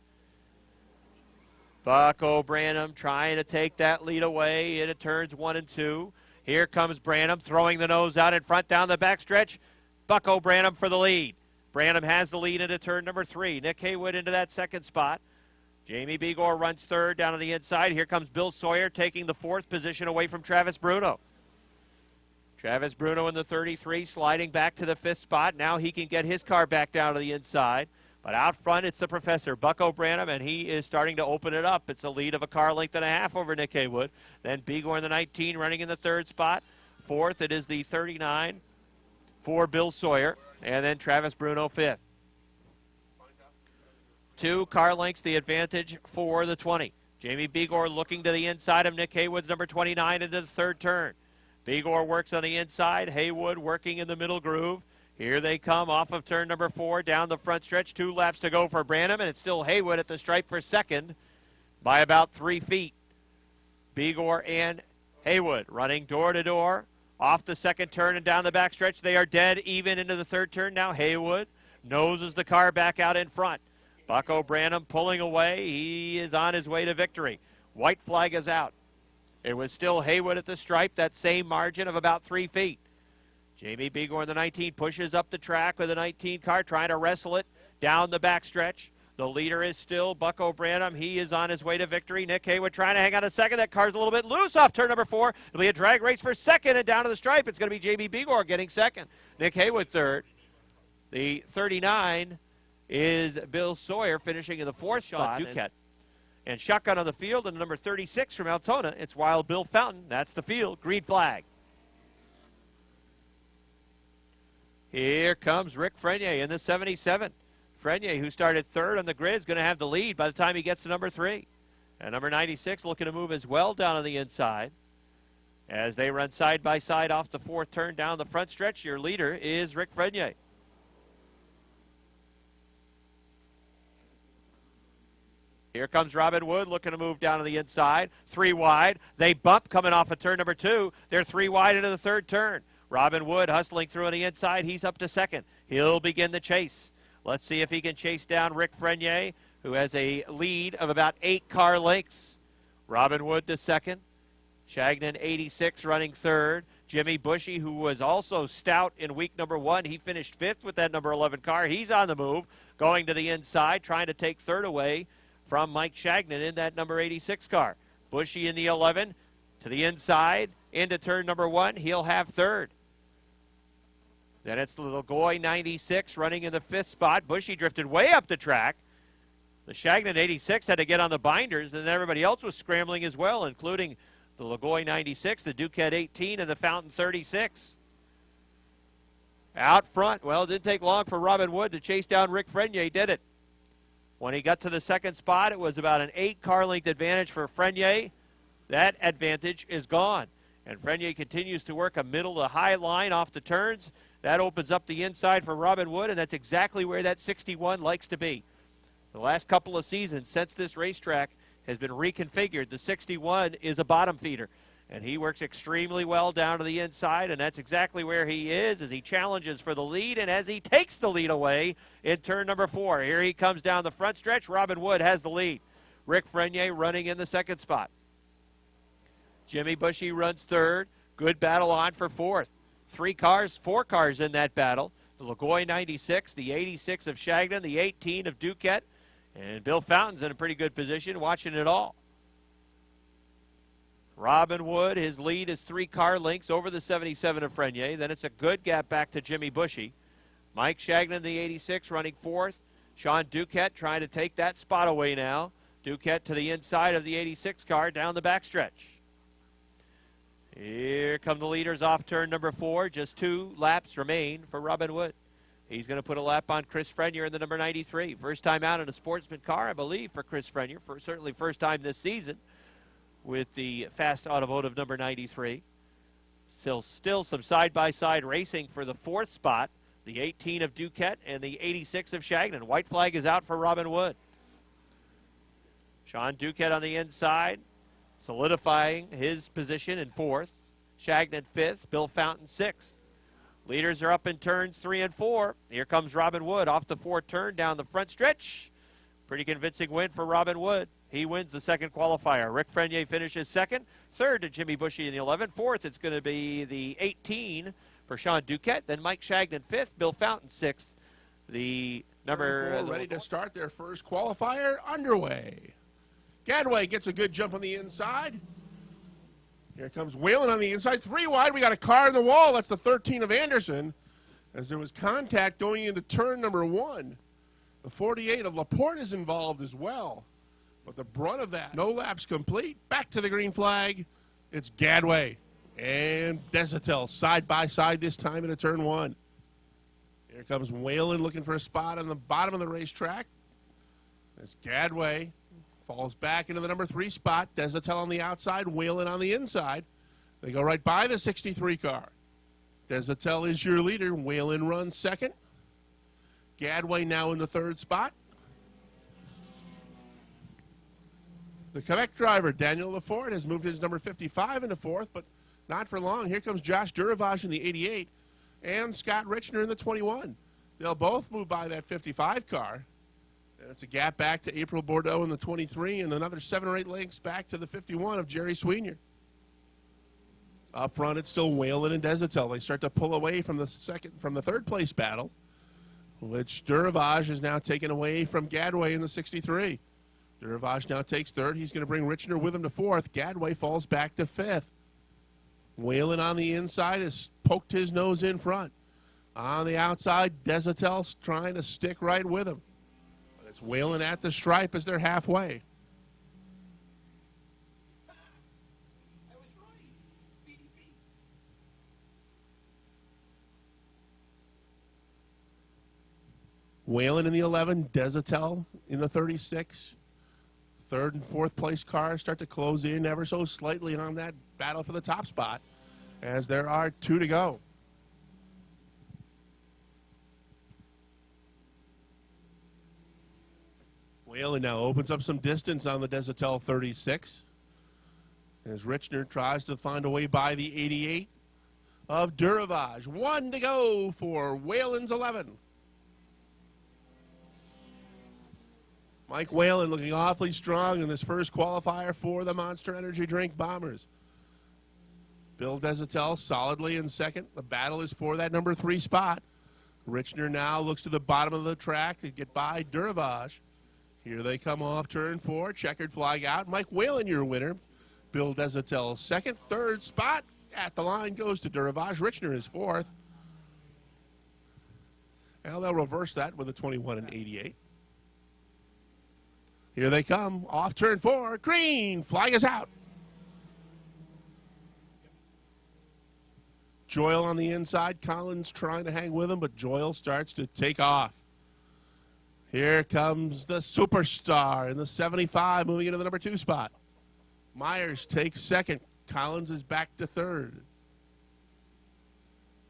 Bucko Branham trying to take that lead away into turns 1 and 2. Here comes Branham throwing the nose out in front down the backstretch. Bucko Branham for the lead. Branham has the lead into turn number 3. Nick Haywood into that second spot. Jamie Begor runs third down on the inside. Here comes Bill Sawyer taking the 4th position away from Travis Bruno. Travis Bruno in the 33 sliding back to the 5th spot. Now he can get his car back down to the inside. But out front, it's the professor, Bucko Branham, and he is starting to open it up. It's a lead of a car length and a half over Nick Haywood. Then Begor in the 19 running in the 3rd spot. 4th, it is the 39 for Bill Sawyer. And then Travis Bruno 5th. 2 car lengths the advantage for the 20. Jamie Begor looking to the inside of Nick Haywood's number 29 into the 3rd turn. Begor works on the inside. Haywood working in the middle groove. Here they come off of turn number 4 down the front stretch. 2 laps to go for Branham, and it's still Haywood at the stripe for second by about 3 feet. Begor and Haywood running door to door off the second turn and down the back stretch. They are dead even into the 3rd turn. Now Haywood noses the car back out in front. Bucko Branham pulling away. He is on his way to victory. White flag is out. It was still Haywood at the stripe, that same margin of about 3 feet. Jamie Begor in the 19 pushes up the track with the 19 car, trying to wrestle it down the backstretch. The leader is still Bucko Branham. He is on his way to victory. Nick Haywood trying to hang on a second. That car's a little bit loose off turn number 4. It'll be a drag race for second and down to the stripe. It's going to be Jamie Begor getting second. Nick Haywood third. The 39 is Bill Sawyer finishing in the 4th spot. Duquette. And shotgun on the field, and the number 36 from Altona. It's Wild Bill Fountain. That's the field. Green flag. Here comes Rick Frenier in the 77. Frenier, who started 3rd on the grid, is going to have the lead by the time he gets to number 3. And number 96 looking to move as well down on the inside. As they run side by side off the 4th turn down the front stretch, your leader is Rick Frenier. Here comes Robin Wood looking to move down to the inside. 3 wide. They bump coming off of turn number 2. They're 3 wide into the 3rd turn. Robin Wood hustling through on the inside. He's up to second. He'll begin the chase. Let's see if he can chase down Rick Frenier, who has a lead of about 8 car lengths. Robin Wood to second. Shagnon 86 running 3rd. Jimmy Bushy, who was also stout in week number 1, he finished 5th with that number 11 car. He's on the move, going to the inside, trying to take 3rd away from Mike Shagnon in that number 86 car. Bushy in the 11 to the inside into turn number 1. He'll have 3rd. Then it's the Lagoy 96 running in the 5th spot. Bushy drifted way up the track. The Shagnon 86 had to get on the binders, and everybody else was scrambling as well, including the Lagoy 96, the Duquette 18, and the Fountain 36. Out front, well, it didn't take long for Robin Wood to chase down Rick Frenier, did it? When he got to the 2nd spot, it was about an 8 car length advantage for Frenier. That advantage is gone. And Frenier continues to work a middle to high line off the turns. That opens up the inside for Robin Wood, and that's exactly where that 61 likes to be. The last couple of seasons since this racetrack has been reconfigured, the 61 is a bottom feeder. And he works extremely well down to the inside, and that's exactly where he is as he challenges for the lead and as he takes the lead away in turn number 4. Here he comes down the front stretch. Robin Wood has the lead. Rick Frenier running in the 2nd spot. Jimmy Bushy runs 3rd. Good battle on for 4th. 4 cars in that battle. The Lagoy 96, the 86 of Shagnon, the 18 of Duquette, and Bill Fountain's in a pretty good position watching it all. Robin Wood, his lead is 3 car lengths over the 77 of Frenier. Then it's a good gap back to Jimmy Bushy. Mike Shagnon, the 86, running 4th. Sean Duquette trying to take that spot away now. Duquette to the inside of the 86 car down the backstretch. Here come the leaders off turn number 4. Just 2 laps remain for Robin Wood. He's going to put a lap on Chris Frenier in the number 93. First time out in a Sportsman car, I believe, for Chris Frenier. Certainly first time this season with the Fast Automotive number 93. Still some side-by-side racing for the 4th spot. The 18 of Duquette and the 86 of Shagnon. White flag is out for Robin Wood. Sean Duquette on the inside, solidifying his position in 4th. Shagnon 5th, Bill Fountain 6th. Leaders are up in turns 3 and 4. Here comes Robin Wood off the 4th turn down the front stretch. Pretty convincing win for Robin Wood. He wins the 2nd qualifier. Rick Frenier finishes 2nd. 3rd to Jimmy Bushy in the 11. 4th, it's going to be the 18 for Sean Duquette. Then Mike Shagnon 5th, Bill Fountain 6th. The 34 ready to start their first qualifier underway. Gadway gets a good jump on the inside. Here comes Whalen on the inside. 3 wide. We got a car in the wall. That's the 13 of Anderson. As there was contact going into turn number 1. The 48 of Laporte is involved as well. But the brunt of that, no laps complete. Back to the green flag. It's Gadway and Desatel side by side this time into turn 1. Here comes Whalen looking for a spot on the bottom of the racetrack. As Gadway falls back into the number 3 spot. Desatel on the outside, Whalen on the inside. They go right by the 63 car. Desatel is your leader. Whalen runs second. Gadway now in the 3rd spot. The Quebec driver, Daniel Lafort, has moved his number 55 into 4th, but not for long. Here comes Josh Duravage in the 88 and Scott Richner in the 21. They'll both move by that 55 car. And it's a gap back to April Bordeaux in the 23 and another 7 or 8 lengths back to the 51 of Jerry Sweeney. Up front, it's still Whalen and Desatel. They start to pull away from the 3rd place battle, which Duravage is now taken away from Gadway in the 63. Duravage now takes 3rd. He's going to bring Richner with him to 4th. Gadway falls back to 5th. Whalen on the inside has poked his nose in front. On the outside, Desatel trying to stick right with him. But it's Whalen at the stripe as they're halfway. Whalen in the 11, Desatel in the 36. 3rd and 4th place cars start to close in ever so slightly on that battle for the top spot as there are 2 to go. Whalen now opens up some distance on the Desatel 36 as Richner tries to find a way by the 88 of Duravage. 1 to go for Whalen's 11. Mike Whalen looking awfully strong in this first qualifier for the Monster Energy Drink Bombers. Bill Desatel solidly in second. The battle is for that number 3 spot. Richner now looks to the bottom of the track to get by Duravage. Here they come off turn 4. Checkered flag out. Mike Whalen, your winner. Bill Desatel second. 3rd spot at the line goes to Duravage. Richner is 4th. Well, they'll reverse that with a 21 and 88. Here they come, off turn 4, green, flag is out. Joyle on the inside, Collins trying to hang with him, but Joyle starts to take off. Here comes the superstar in the 75, moving into the number 2 spot. Myers takes second, Collins is back to 3rd.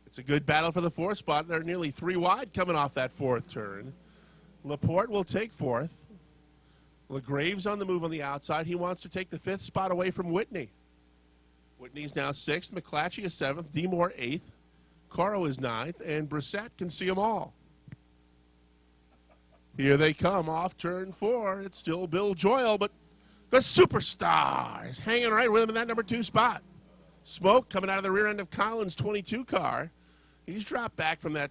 It's a good battle for the 4th spot. They're nearly 3 wide coming off that 4th turn. Laporte will take 4th. LaGrave's on the move on the outside. He wants to take the 5th spot away from Whitney. Whitney's now 6th. McClatchy is 7th. DeMoore 8th. Caro is 9th. And Brissett can see them all. Here they come off turn 4. It's still Bill Joyle, but the superstar is hanging right with him in that number 2 spot. Smoke coming out of the rear end of Collins' 22 car. He's dropped back from that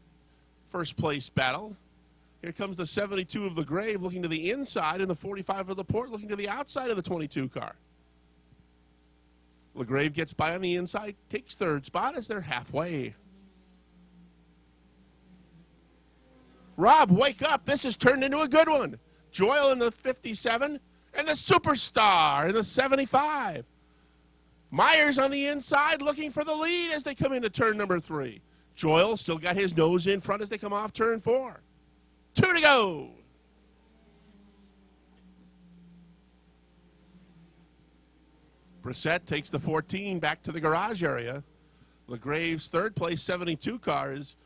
first place battle. Here comes the 72 of LaGrave looking to the inside and the 45 of Laporte looking to the outside of the 22 car. LaGrave gets by on the inside, takes 3rd spot as they're halfway. Rob, wake up. This has turned into a good one. Joyle in the 57 and the superstar in the 75. Myers on the inside looking for the lead as they come into turn number 3. Joyle still got his nose in front as they come off turn 4. 2 to go. Brissett takes the 14 back to the garage area. LaGrave's 3rd place 72 car is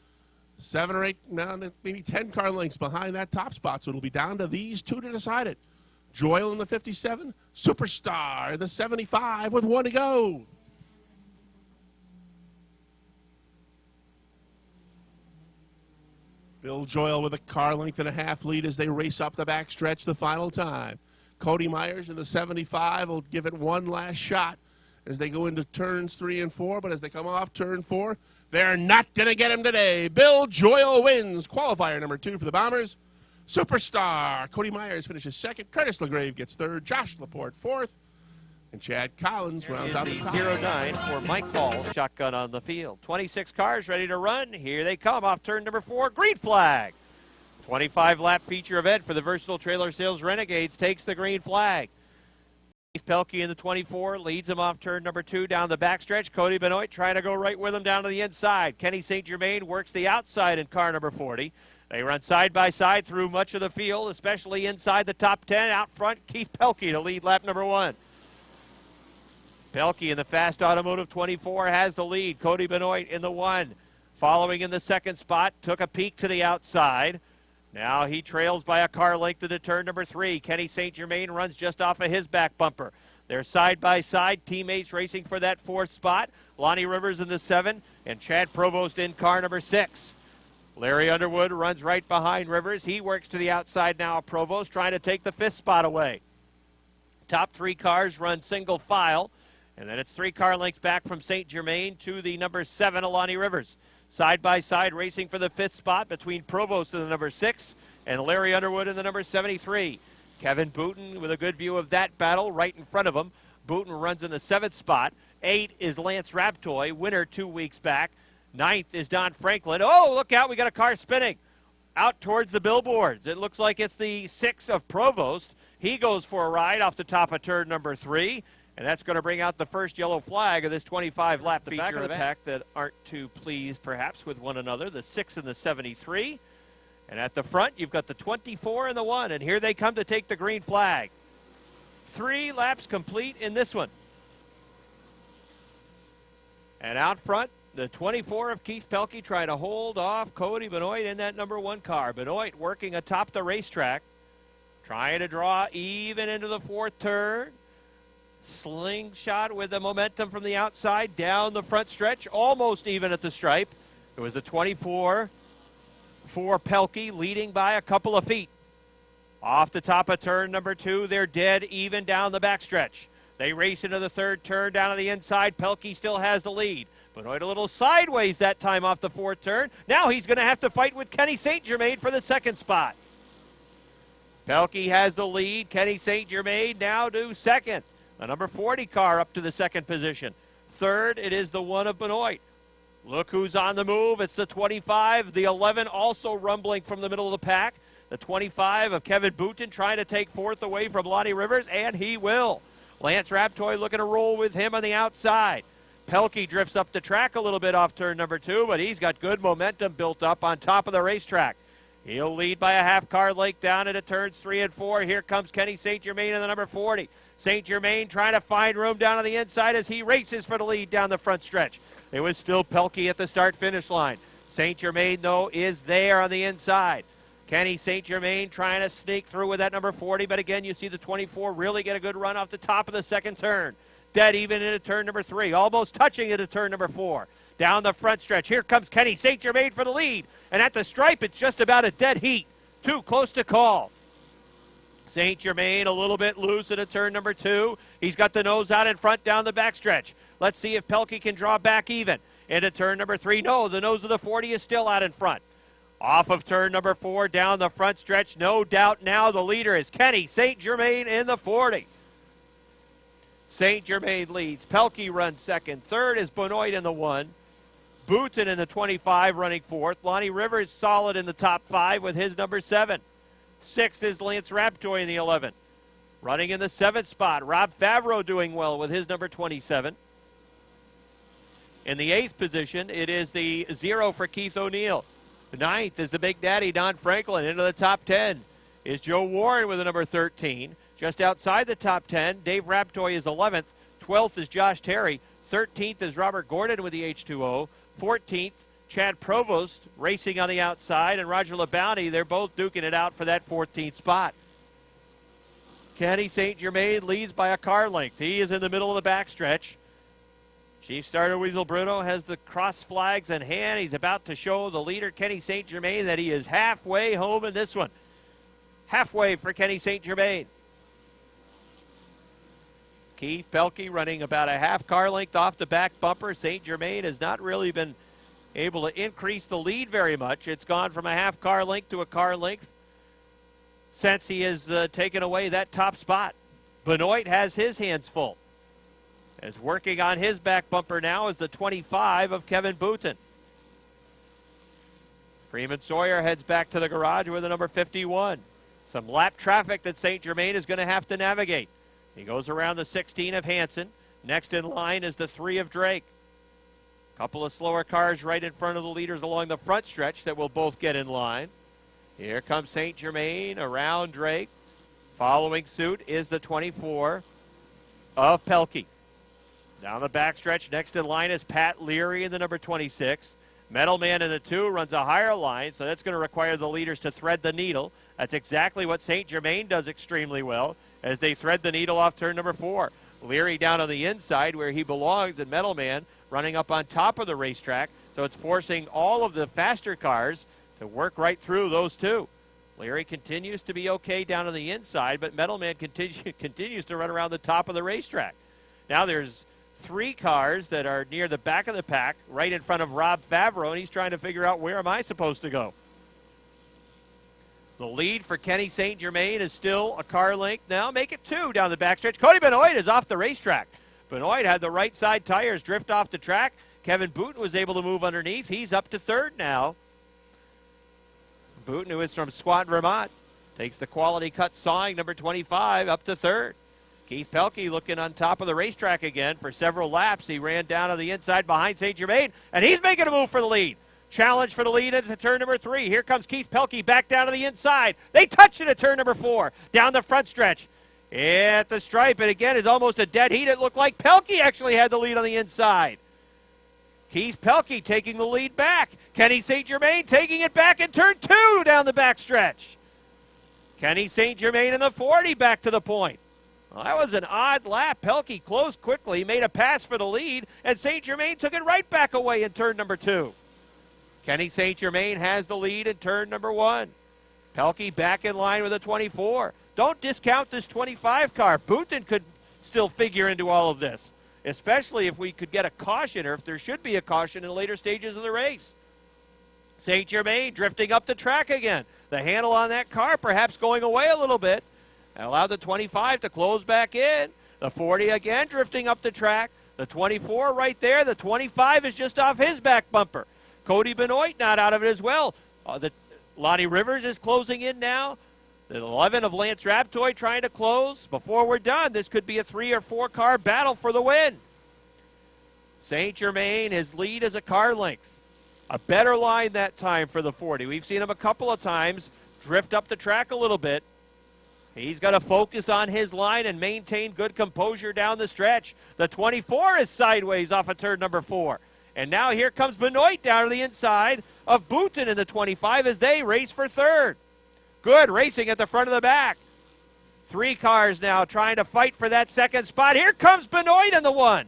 7 or 8, now maybe 10 car lengths behind that top spot, so it'll be down to these 2 to decide it. Joyle in the 57, superstar in the 75 with 1 to go. Bill Joyle with a car length and a half lead as they race up the backstretch the final time. Cody Myers in the 75 will give it one last shot as they go into turns 3 and 4, but as they come off turn 4, they're not going to get him today. Bill Joyle wins qualifier number 2 for the Bombers. Superstar Cody Myers finishes second. Curtis LaGrave gets third. Josh Laporte fourth. And Chad Collins rounds out the top. 0-9 for Mike Hall, shotgun on the field. 26 cars ready to run. Here they come off turn number 4. Green flag. 25-lap feature event for the versatile trailer sales Renegades takes the green flag. Keith Pelkey in the 24 leads him off turn number 2 down the backstretch. Cody Benoit trying to go right with him down to the inside. Kenny St. Germain works the outside in car number 40. They run side by side through much of the field, especially inside the top 10. Out front, Keith Pelkey to lead lap number 1. Pelkey in the fast automotive 24 has the lead. Cody Benoit in the 1. Following in the second spot, took a peek to the outside. Now he trails by a car length into turn number 3. Kenny St. Germain runs just off of his back bumper. They're side by side, teammates racing for that 4th spot. Lonnie Rivers in the 7 and Chad Provost in car number 6. Larry Underwood runs right behind Rivers. He works to the outside now of Provost, trying to take the 5th spot away. Top 3 cars run single file, and then it's 3 car lengths back from St. Germain to the number 7, Lonnie Rivers. Side by side racing for the 5th spot between Provost and the number 6 and Larry Underwood in the number 73. Kevin Booten with a good view of that battle right in front of him. Booten runs in the 7th spot. 8 is Lance Raptoy, winner 2 weeks back. 9th is Don Franklin. Oh, look out, we got a car spinning out towards the billboards. It looks like it's the 6 of Provost. He goes for a ride off the top of turn number 3. And that's going to bring out the first yellow flag of this 25-lap feature back of the pack that aren't too pleased, perhaps, with one another. The 6 and the 73. And at the front, you've got the 24 and the 1. And here they come to take the green flag. 3 laps complete in this one. And out front, the 24 of Keith Pelkey trying to hold off Cody Benoit in that number 1 car. Benoit working atop the racetrack, trying to draw even into the 4th turn. Slingshot with the momentum from the outside down the front stretch, almost even at the stripe. It was the 24 for Pelkey, leading by a couple of feet. Off the top of turn number 2, they're dead even down the backstretch. They race into the 3rd turn down to the inside. Pelkey still has the lead. Benoit a little sideways that time off the 4th turn. Now he's going to have to fight with Kenny St. Germain for the 2nd spot. Pelkey has the lead. Kenny St. Germain now to 2nd. The number 40 car up to the 2nd position. 3rd, it is the 1 of Benoit. Look who's on the move. It's the 25. The 11 also rumbling from the middle of the pack. The 25 of Kevin Booten trying to take 4th away from Lonnie Rivers, and he will. Lance Raptoy looking to roll with him on the outside. Pelkey drifts up the track a little bit off turn number 2, but he's got good momentum built up on top of the racetrack. He'll lead by a half car length down into turns 3 and 4. Here comes Kenny St. Germain in the number 40. St. Germain trying to find room down on the inside as he races for the lead down the front stretch. It was still Pelkey at the start-finish line. St. Germain, though, is there on the inside. Kenny St. Germain trying to sneak through with that number 40, but again, you see the 24 really get a good run off the top of the 2nd turn. Dead even into turn number 3, almost touching into turn number 4. Down the front stretch, here comes Kenny St. Germain for the lead, and at the stripe, it's just about a dead heat. Too close to call. St. Germain a little bit loose into turn number 2. He's got the nose out in front down the backstretch. Let's see if Pelkey can draw back even into turn number 3. No, the nose of the 40 is still out in front. Off of turn number 4 down the front stretch. No doubt now the leader is Kenny St. Germain in the 40. St. Germain leads. Pelkey runs 2nd. 3rd is Benoit in the 1. Booten in the 25 running 4th. Lonnie Rivers solid in the top 5 with his number 7. 6th is Lance Raptoy in the 11. Running in the 7th spot, Rob Favreau doing well with his number 27. In the 8th position, it is the 0 for Keith O'Neill. The 9th is the Big Daddy, Don Franklin. Into the top 10 is Joe Warren with the number 13. Just outside the top 10, Dave Raptoy is 11th. 12th is Josh Terry. 13th is Robert Gordon with the H2O. 14th, Chad Provost racing on the outside, and Roger LeBounty, they're both duking it out for that 14th spot. Kenny St. Germain leads by a car length. He is in the middle of the backstretch. Chief Starter Weasel Bruno has the cross flags in hand. He's about to show the leader, Kenny St. Germain, that he is halfway home in this one. Halfway for Kenny St. Germain. Keith Pelkey running about a half car length off the back bumper. St. Germain has not really been able to increase the lead very much. It's gone from a half car length to a car length since he has taken away that top spot. Benoit has his hands full. As working on his back bumper now is the 25 of Kevin Booten. Freeman Sawyer heads back to the garage with the number 51. Some lap traffic that St. Germain is going to have to navigate. He goes around the 16 of Hansen. Next in line is the 3 of Drake. Couple of slower cars right in front of the leaders along the front stretch that will both get in line. Here comes St. Germain around Drake. Following suit is the 24 of Pelkey. Down the backstretch, next in line is Pat Leary in the number 26. Metalman in the 2 runs a higher line, so that's going to require the leaders to thread the needle. That's exactly what St. Germain does extremely well as they thread the needle off turn number 4. Leary down on the inside where he belongs, and Metalman running up on top of the racetrack, so it's forcing all of the faster cars to work right through those two. Leary continues to be okay down on the inside, but Metalman continues to run around the top of the racetrack. Now there's 3 cars that are near the back of the pack, right in front of Rob Favreau, and he's trying to figure out where am I supposed to go. The lead for Kenny St. Germain is still a car length now. Make it 2 down the backstretch. Cody Benoit is off the racetrack. Benoit had the right side tires drift off the track. Kevin Booten was able to move underneath. He's up to 3rd now. Booten, who is from Squat, Vermont, takes the quality cut sawing number 25 up to 3rd. Keith Pelkey looking on top of the racetrack again for several laps. He ran down on the inside behind St. Germain, and he's making a move for the lead. Challenge for the lead into turn number 3. Here comes Keith Pelkey back down to the inside. They touch it at turn number 4. Down the front stretch. At the stripe, and again is almost a dead heat. It looked like Pelkey actually had the lead on the inside. Keith Pelkey taking the lead back. Kenny St. Germain taking it back in turn 2 down the backstretch. Kenny St. Germain in the 40 back to the point. Well, that was an odd lap. Pelkey closed quickly, made a pass for the lead, and St. Germain took it right back away in turn number 2. Kenny St. Germain has the lead in turn number 1. Pelkey back in line with a 24. Don't discount this 25 car. Booten could still figure into all of this, especially if we could get a caution, or if there should be a caution in the later stages of the race. St. Germain drifting up the track again. The handle on that car perhaps going away a little bit. And allowed the 25 to close back in. The 40 again drifting up the track. The 24 right there. The 25 is just off his back bumper. Cody Benoit not out of it as well. Lonnie Rivers is closing in now. The 11 of Lance Raptoy trying to close. Before we're done, this could be a 3 or 4 car battle for the win. St. Germain, his lead is a car length. A better line that time for the 40. We've seen him a couple of times drift up the track a little bit. He's got to focus on his line and maintain good composure down the stretch. The 24 is sideways off of turn number 4. And now here comes Benoit down to the inside of Booten in the 25 as they race for 3rd. Good racing at the front of the back. 3 cars now trying to fight for that 2nd spot. Here comes Benoit in the 1.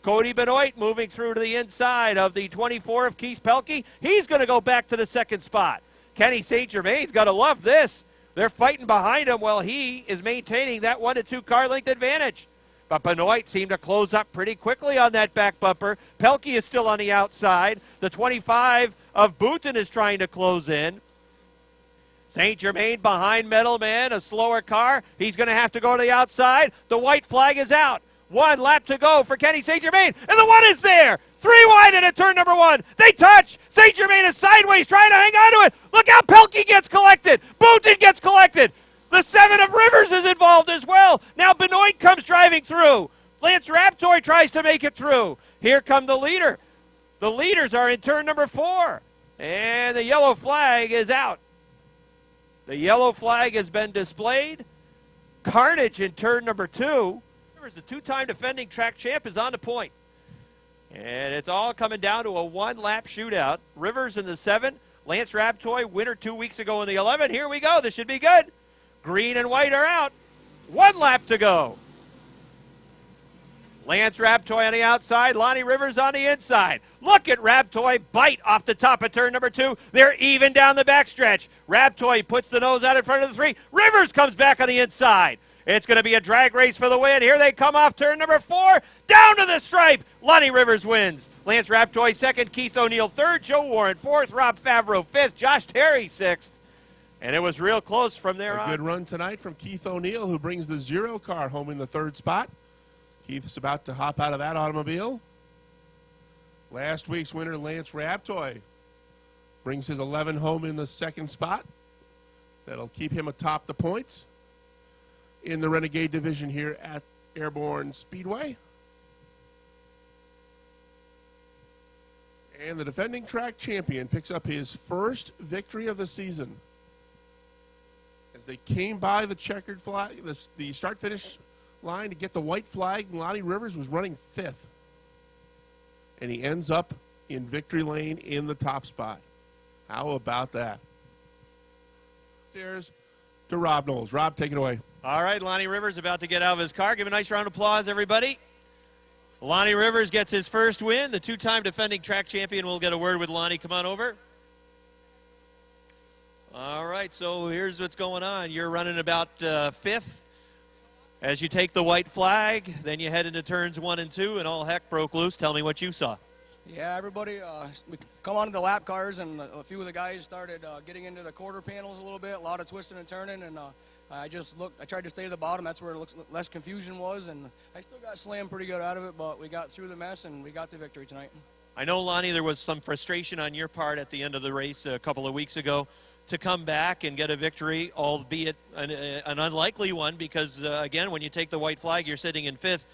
Cody Benoit moving through to the inside of the 24 of Keith Pelkey. He's going to go back to the 2nd spot. Kenny St. Germain's got to love this. They're fighting behind him while he is maintaining that 1 to 2 car length advantage. But Benoit seemed to close up pretty quickly on that back bumper. Pelkey is still on the outside. The 25 of Booten is trying to close in. St. Germain behind Metalman, a slower car. He's going to have to go to the outside. The white flag is out. 1 lap to go for Kenny St. Germain, and the 1 is there. 3 wide into turn number 1. They touch. St. Germain is sideways trying to hang on to it. Look how Pelkey gets collected. Booten gets collected. The 7 of Rivers is involved as well. Now Benoit comes driving through. Lance Raptoy tries to make it through. Here come the leader. The leaders are in turn number 4. And the yellow flag is out. The yellow flag has been displayed. Carnage in turn number 2. The 2-time defending track champ is on the point. And it's all coming down to a 1-lap shootout. Rivers in the 7. Lance Raptoy, winner 2 weeks ago in the 11. Here we go. This should be good. Green and white are out. 1 lap to go. Lance Raptoy on the outside. Lonnie Rivers on the inside. Look at Raptoy bite off the top of turn number 2. They're even down the backstretch. Raptoy puts the nose out in front of the 3. Rivers comes back on the inside. It's going to be a drag race for the win. Here they come off turn number 4. Down to the stripe. Lonnie Rivers wins. Lance Raptoy second. Keith O'Neill third. Joe Warren fourth. Rob Favreau fifth. Josh Terry sixth. And it was real close from there on. A good run tonight from Keith O'Neill, who brings the 0 car home in the 3rd spot. Keith's about to hop out of that automobile. Last week's winner, Lance Raptoy, brings his 11 home in the 2nd spot. That'll keep him atop the points in the Renegade division here at Airborne Speedway. And the defending track champion picks up his first victory of the season. As they came by the checkered flag, the start-finish line to get the white flag, Lonnie Rivers was running 5th. And he ends up in victory lane in the top spot. How about that? Cheers to Rob Knowles. Rob, take it away. All right, Lonnie Rivers about to get out of his car. Give a nice round of applause, everybody. Lonnie Rivers gets his first win. The 2-time defending track champion will get a word with Lonnie. Come on over. All right, so here's what's going on. You're running about 5th. As you take the white flag, then you head into turns 1 and 2, and all heck broke loose. Tell me what you saw. Yeah, everybody, we come onto the lap cars, and a few of the guys started getting into the quarter panels a little bit, a lot of twisting and turning, and I tried to stay to the bottom. That's where less confusion was, and I still got slammed pretty good out of it, but we got through the mess, and we got the victory tonight. I know, Lonnie, there was some frustration on your part at the end of the race a couple of weeks ago to come back and get a victory, albeit an unlikely one, because, again, when you take the white flag, you're sitting in 5th.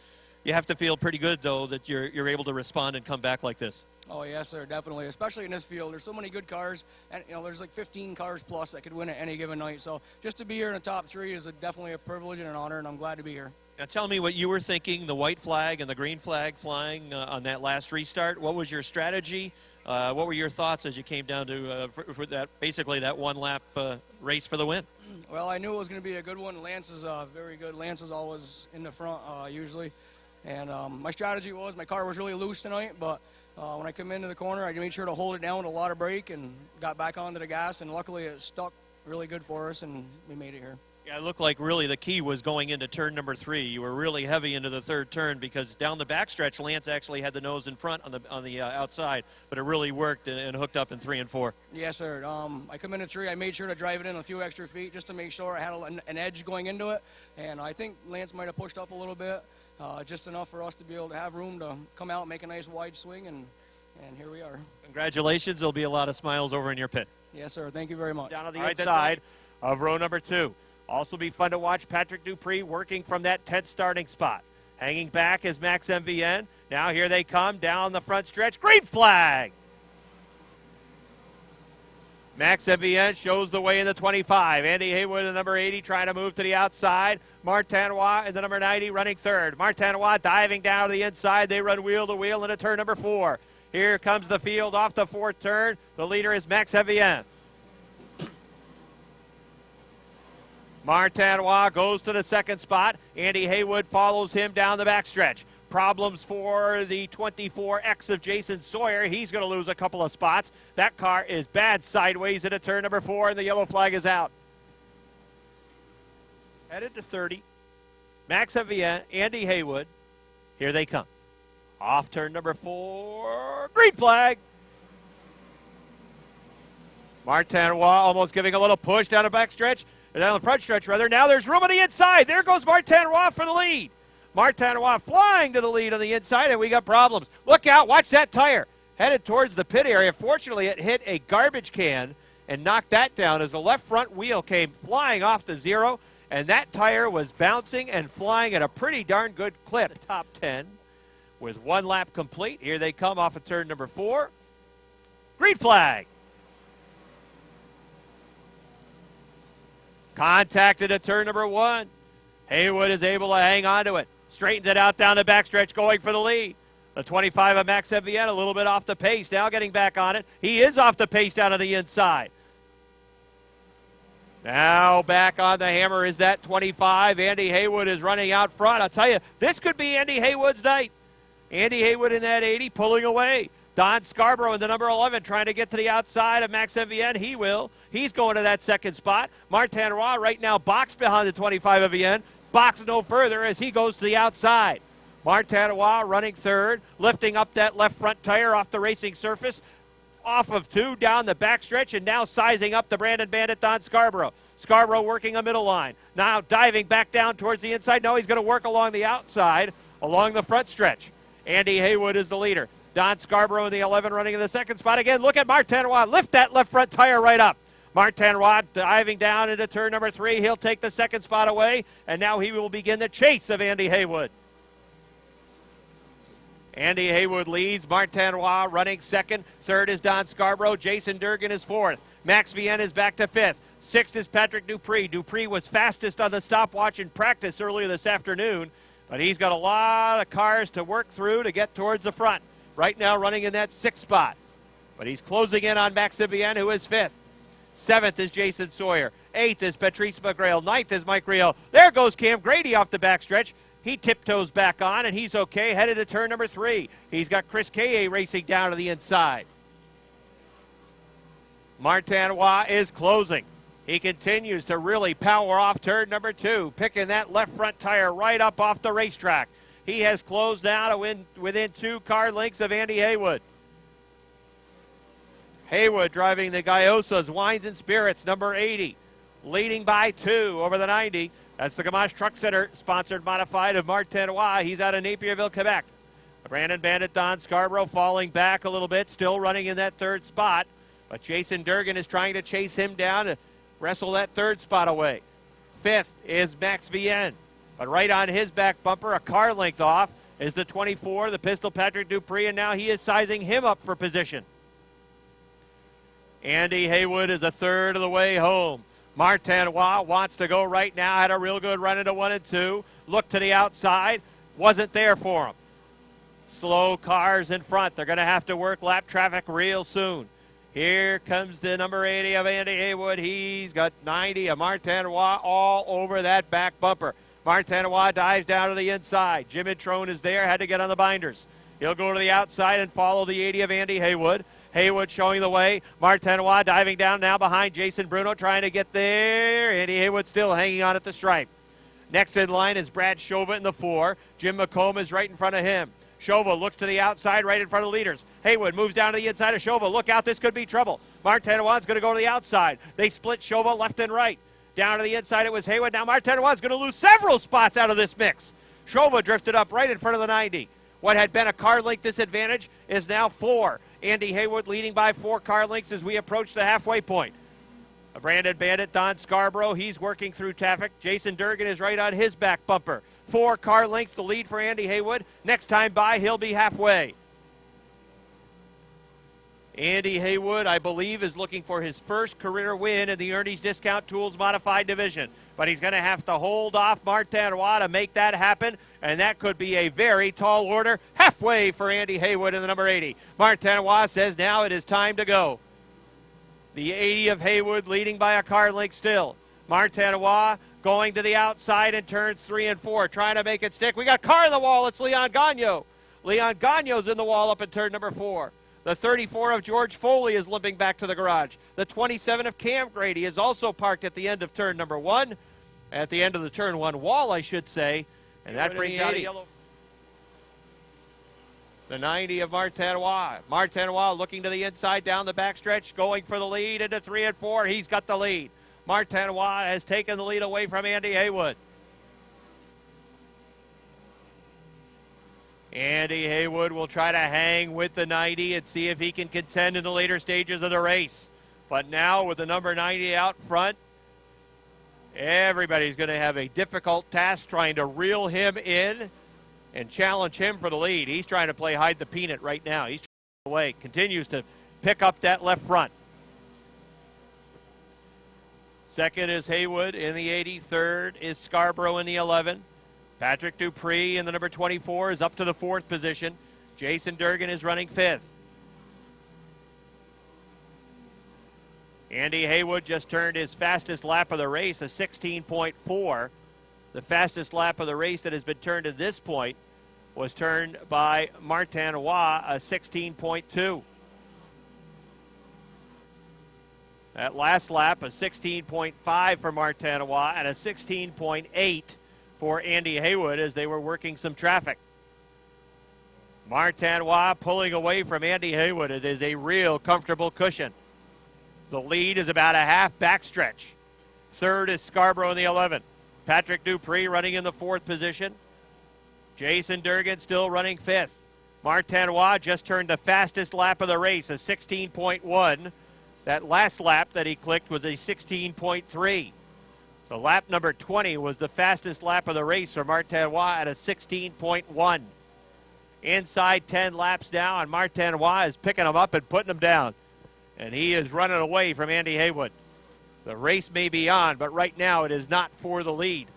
You have to feel pretty good, though, that you're able to respond and come back like this. Oh, yes, sir, definitely, especially in this field. There's so many good cars, and, there's like 15 cars plus that could win at any given night. So just to be here in the top 3 is definitely a privilege and an honor, and I'm glad to be here. Now tell me what you were thinking, the white flag and the green flag flying on that last restart. What was your strategy? What were your thoughts as you came down to for that, basically that one-lap race for the win? Well, I knew it was going to be a good one. Lance is very good. Lance is always in the front usually. And my strategy was my car was really loose tonight, but when I come into the corner, I made sure to hold it down with a lot of brake and got back onto the gas, and luckily it stuck really good for us, and we made it here. Yeah, it looked like really the key was going into turn number 3. You were really heavy into the 3rd turn because down the backstretch, Lance actually had the nose in front on the outside, but it really worked and hooked up in 3 and 4. Yes, sir. I come into 3. I made sure to drive it in a few extra feet just to make sure I had an edge going into it, and I think Lance might have pushed up a little bit, just enough for us to be able to have room to come out and make a nice wide swing, and here we are. Congratulations. There'll be a lot of smiles over in your pit. Yes, sir. Thank you very much. Down on the inside of row number 2. Also be fun to watch Patrick Dupree working from that 10th starting spot. Hanging back is Max MVN. Now here they come down the front stretch. Green flag! Max MVN shows the way in the 25. Andy Haywood in number 80 trying to move to the outside. Martinois in the number 90 running 3rd. Martinois diving down to the inside. They run wheel to wheel into turn number 4. Here comes the field off the 4th turn. The leader is Max MVN. Martinois goes to the 2nd spot. Andy Haywood follows him down the backstretch. Problems for the 24X of Jason Sawyer. He's going to lose a couple of spots. That car is bad sideways into turn number 4, and the yellow flag is out. Headed to 30. Max MVN, Andy Haywood. Here they come. Off turn number 4. Green flag. Martinois almost giving a little push down the backstretch. Down the front stretch, rather. Now there's room on the inside. There goes Martinois for the lead. Martinois flying to the lead on the inside, and we got problems. Look out. Watch that tire. Headed towards the pit area. Fortunately, it hit a garbage can and knocked that down as the left front wheel came flying off the 0, and that tire was bouncing and flying at a pretty darn good clip. Top 10 with 1 lap complete. Here they come off of turn number 4. Green flag. Contacted at turn number 1. Haywood is able to hang on to it. Straightens it out down the backstretch, going for the lead. The 25 of Max MVN a little bit off the pace. Now getting back on it. He is off the pace down on the inside. Now back on the hammer is that 25. Andy Haywood is running out front. I'll tell you, this could be Andy Haywood's night. Andy Haywood in that 80 pulling away. Don Scarborough in the number 11 trying to get to the outside of Max MVN. He will. He's going to that 2nd spot. Martinois right now boxed behind the 25 of VN. box no further as he goes to the outside. Martanois running third, lifting up that left front tire off the racing surface, off of 2 down the backstretch, and now sizing up the Brandon Bandit Don Scarborough. Scarborough working a middle line. Now diving back down towards the inside. No, he's going to work along the outside, along the front stretch. Andy Haywood is the leader. Don Scarborough in the 11 running in the second spot. Again, look at Martanois. Lift that left front tire right up. Martanois diving down into turn number 3. He'll take the second spot away, and now he will begin the chase of Andy Haywood. Andy Haywood leads. Martanois running second. Third is Don Scarborough. Jason Durgan is fourth. Max Vienne is back to fifth. Sixth is Patrick Dupree. Dupree was fastest on the stopwatch in practice earlier this afternoon, but he's got a lot of cars to work through to get towards the front. Right now running in that 6th spot, but he's closing in on Max Vienne, who is 5th. 7th is Jason Sawyer. 8th is Patrice McGrail. 9th is Mike Riel. There goes Cam Grady off the backstretch. He tiptoes back on, and he's okay, headed to turn number 3. He's got Chris Kaye racing down to the inside. Martanois is closing. He continues to really power off turn number 2, picking that left front tire right up off the racetrack. He has closed now to within 2 car lengths of Andy Haywood. Haywood driving the Gayosa's Wines and Spirits, number 80, leading by 2 over the 90. That's the Gamache Truck Center sponsored modified of Martanois. He's out of Napierville, Quebec. Brandon Bandit Don Scarborough falling back a little bit, still running in that 3rd spot. But Jason Durgan is trying to chase him down to wrestle that 3rd spot away. 5th is Max Vienne. But right on his back bumper, a car length off, is the 24, the Pistol Patrick Dupree, and now he is sizing him up for position. Andy Haywood is a third of the way home. Martanois wants to go right now, had a real good run into 1 and 2. Looked to the outside, wasn't there for him. Slow cars in front. They're going to have to work lap traffic real soon. Here comes the number 80 of Andy Haywood. He's got 90 of Martanois all over that back bumper. Martanois dives down to the inside. Jim Introne is there, had to get on the binders. He'll go to the outside and follow the 80 of Andy Haywood. Haywood showing the way. Martanois diving down now behind Jason Bruno, trying to get there. Andy Haywood still hanging on at the stripe. Next in line is Brad Shova in the 4. Jim McComb is right in front of him. Shova looks to the outside, right in front of the leaders. Haywood moves down to the inside of Shova. Look out, this could be trouble. Martanois is going to go to the outside. They split Shova left and right. Down to the inside, it was Haywood. Now Martanois is going to lose several spots out of this mix. Shova drifted up right in front of the 90. What had been a car length disadvantage is now 4. Andy Haywood leading by 4 car lengths as we approach the halfway point. A Brandon Bandit, Don Scarborough, he's working through traffic. Jason Durgan is right on his back bumper. 4 car lengths the lead for Andy Haywood. Next time by, he'll be halfway. Andy Haywood, I believe, is looking for his first career win in the Ernie's Discount Tools Modified Division. But he's going to have to hold off Martanois to make that happen, and that could be a very tall order. Halfway for Andy Haywood in the number 80. Martanois says now it is time to go. The 80 of Haywood leading by a car length still. Martanois going to the outside in turns 3 and 4, trying to make it stick. We got a car in the wall. It's Leon Gagnon. Leon Gagnon's in the wall up in turn number 4. The 34 of George Foley is limping back to the garage. The 27 of Cam Grady is also parked at the end of turn number 1. At the end of the turn 1 wall, I should say. And that brings out a yellow. The 90 of Martanois. Martanois looking to the inside down the backstretch, going for the lead into 3 and 4. He's got the lead. Martanois has taken the lead away from Andy Haywood. Andy Haywood will try to hang with the 90 and see if he can contend in the later stages of the race. But now with the number 90 out front, everybody's going to have a difficult task trying to reel him in and challenge him for the lead. He's trying to play hide the peanut right now. He's trying away, continues to pick up that left front. Second is Haywood in the 80. Third is Scarborough in the 11. Patrick Dupree in the number 24 is up to the 4th position. Jason Durgan is running 5th. Andy Haywood just turned his fastest lap of the race, a 16.4. The fastest lap of the race that has been turned to this point was turned by Martanois, a 16.2. That last lap, a 16.5 for Martanois and a 16.8 for Andy Haywood as they were working some traffic. Martinois pulling away from Andy Haywood. It is a real comfortable cushion. The lead is about a half backstretch. Third is Scarborough in the 11. Patrick Dupree running in the 4th position. Jason Durgan still running 5th. Martinois just turned the fastest lap of the race, a 16.1. That last lap that he clicked was a 16.3. So lap number 20 was the fastest lap of the race for Martinois at a 16.1. Inside 10 laps now, and Martinois is picking them up and putting them down. And he is running away from Andy Haywood. The race may be on, but right now it is not for the lead.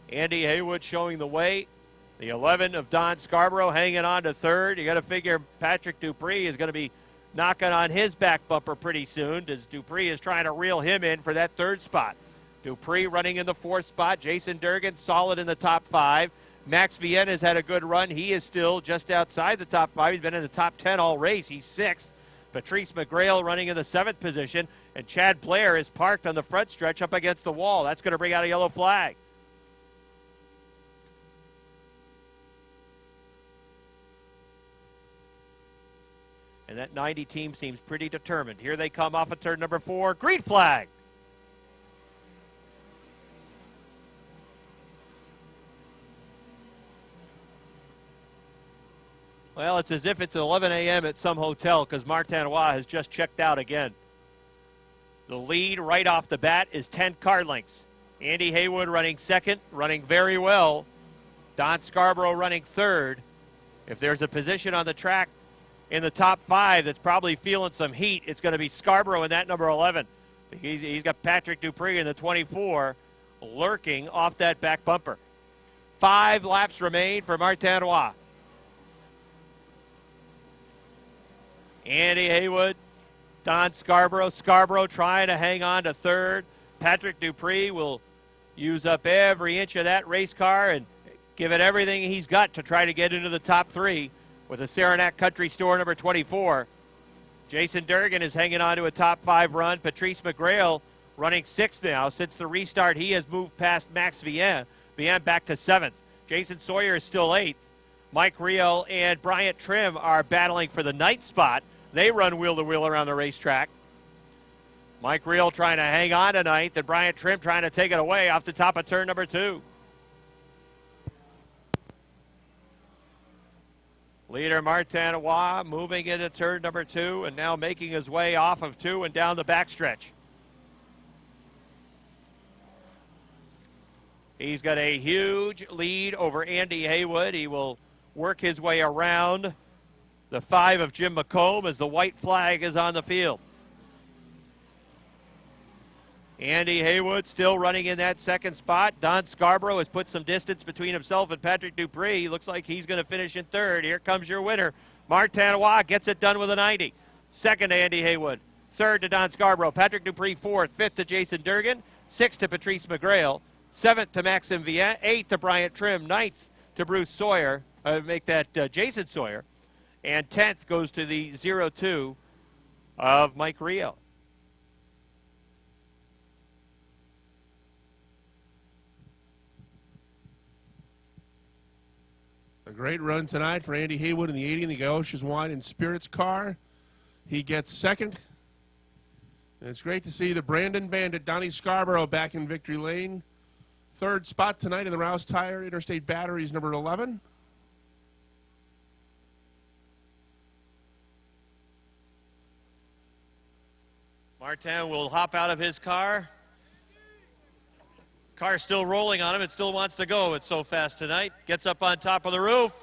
Andy Haywood showing the way. The 11 of Don Scarborough hanging on to 3rd. You got to figure Patrick Dupree is going to be knocking on his back bumper pretty soon, as Dupree is trying to reel him in for that 3rd spot. Dupree running in the 4th spot. Jason Durgan solid in the top 5. Max Vienna has had a good run. He is still just outside the top 5. He's been in the top 10 all race. He's 6th. Patrice McGrail running in the 7th position. And Chad Blair is parked on the front stretch up against the wall. That's going to bring out a yellow flag. And that 90 team seems pretty determined. Here they come off of turn number 4. Green flag. Well, it's as if it's 11 a.m. at some hotel because Martinois has just checked out again. The lead right off the bat is 10 car lengths. Andy Haywood running 2nd, running very well. Don Scarborough running 3rd. If there's a position on the track in the top 5 that's probably feeling some heat, it's going to be Scarborough in that number 11. He's got Patrick Dupree in the 24 lurking off that back bumper. 5 laps remain for Martinois. Andy Haywood, Don Scarborough. Scarborough trying to hang on to 3rd. Patrick Dupree will use up every inch of that race car and give it everything he's got to try to get into the top 3 with a Saranac Country Store number 24. Jason Durgan is hanging on to a top 5 run. Patrice McGrail running 6th now. Since the restart, he has moved past Max Vienne. Vienne back to 7th. Jason Sawyer is still 8th. Mike Riel and Bryant Trim are battling for the 9th spot. They run wheel-to-wheel around the racetrack. Mike Riel trying to hang on to 9th, and Bryant Trim trying to take it away off the top of turn number 2. Leader Martinois moving into turn number 2 and now making his way off of 2 and down the backstretch. He's got a huge lead over Andy Haywood. He will work his way around the 5 of Jim McComb as the white flag is on the field. Andy Haywood still running in that 2nd spot. Don Scarborough has put some distance between himself and Patrick Dupree. Looks like he's going to finish in 3rd. Here comes your winner. Martinois gets it done with a 90. 2nd to Andy Haywood. 3rd to Don Scarborough. Patrick Dupree 4th. 5th to Jason Durgan. 6th to Patrice McGrail. 7th to Maxim Vienne. 8th to Bryant Trim. 9th to Bruce Sawyer. Jason Sawyer. And 10th goes to the 0-2 of Mike Rio. A great run tonight for Andy Haywood in the 80 in the Gaosha's Wine and Spirits car. He gets 2nd. And it's great to see the Brandon Bandit, Donnie Scarborough, back in victory lane. 3rd spot tonight in the Rouse Tire Interstate Batteries number 11. Martin will hop out of his car. Car still rolling on him. It still wants to go. It's so fast tonight. Gets up on top of the roof.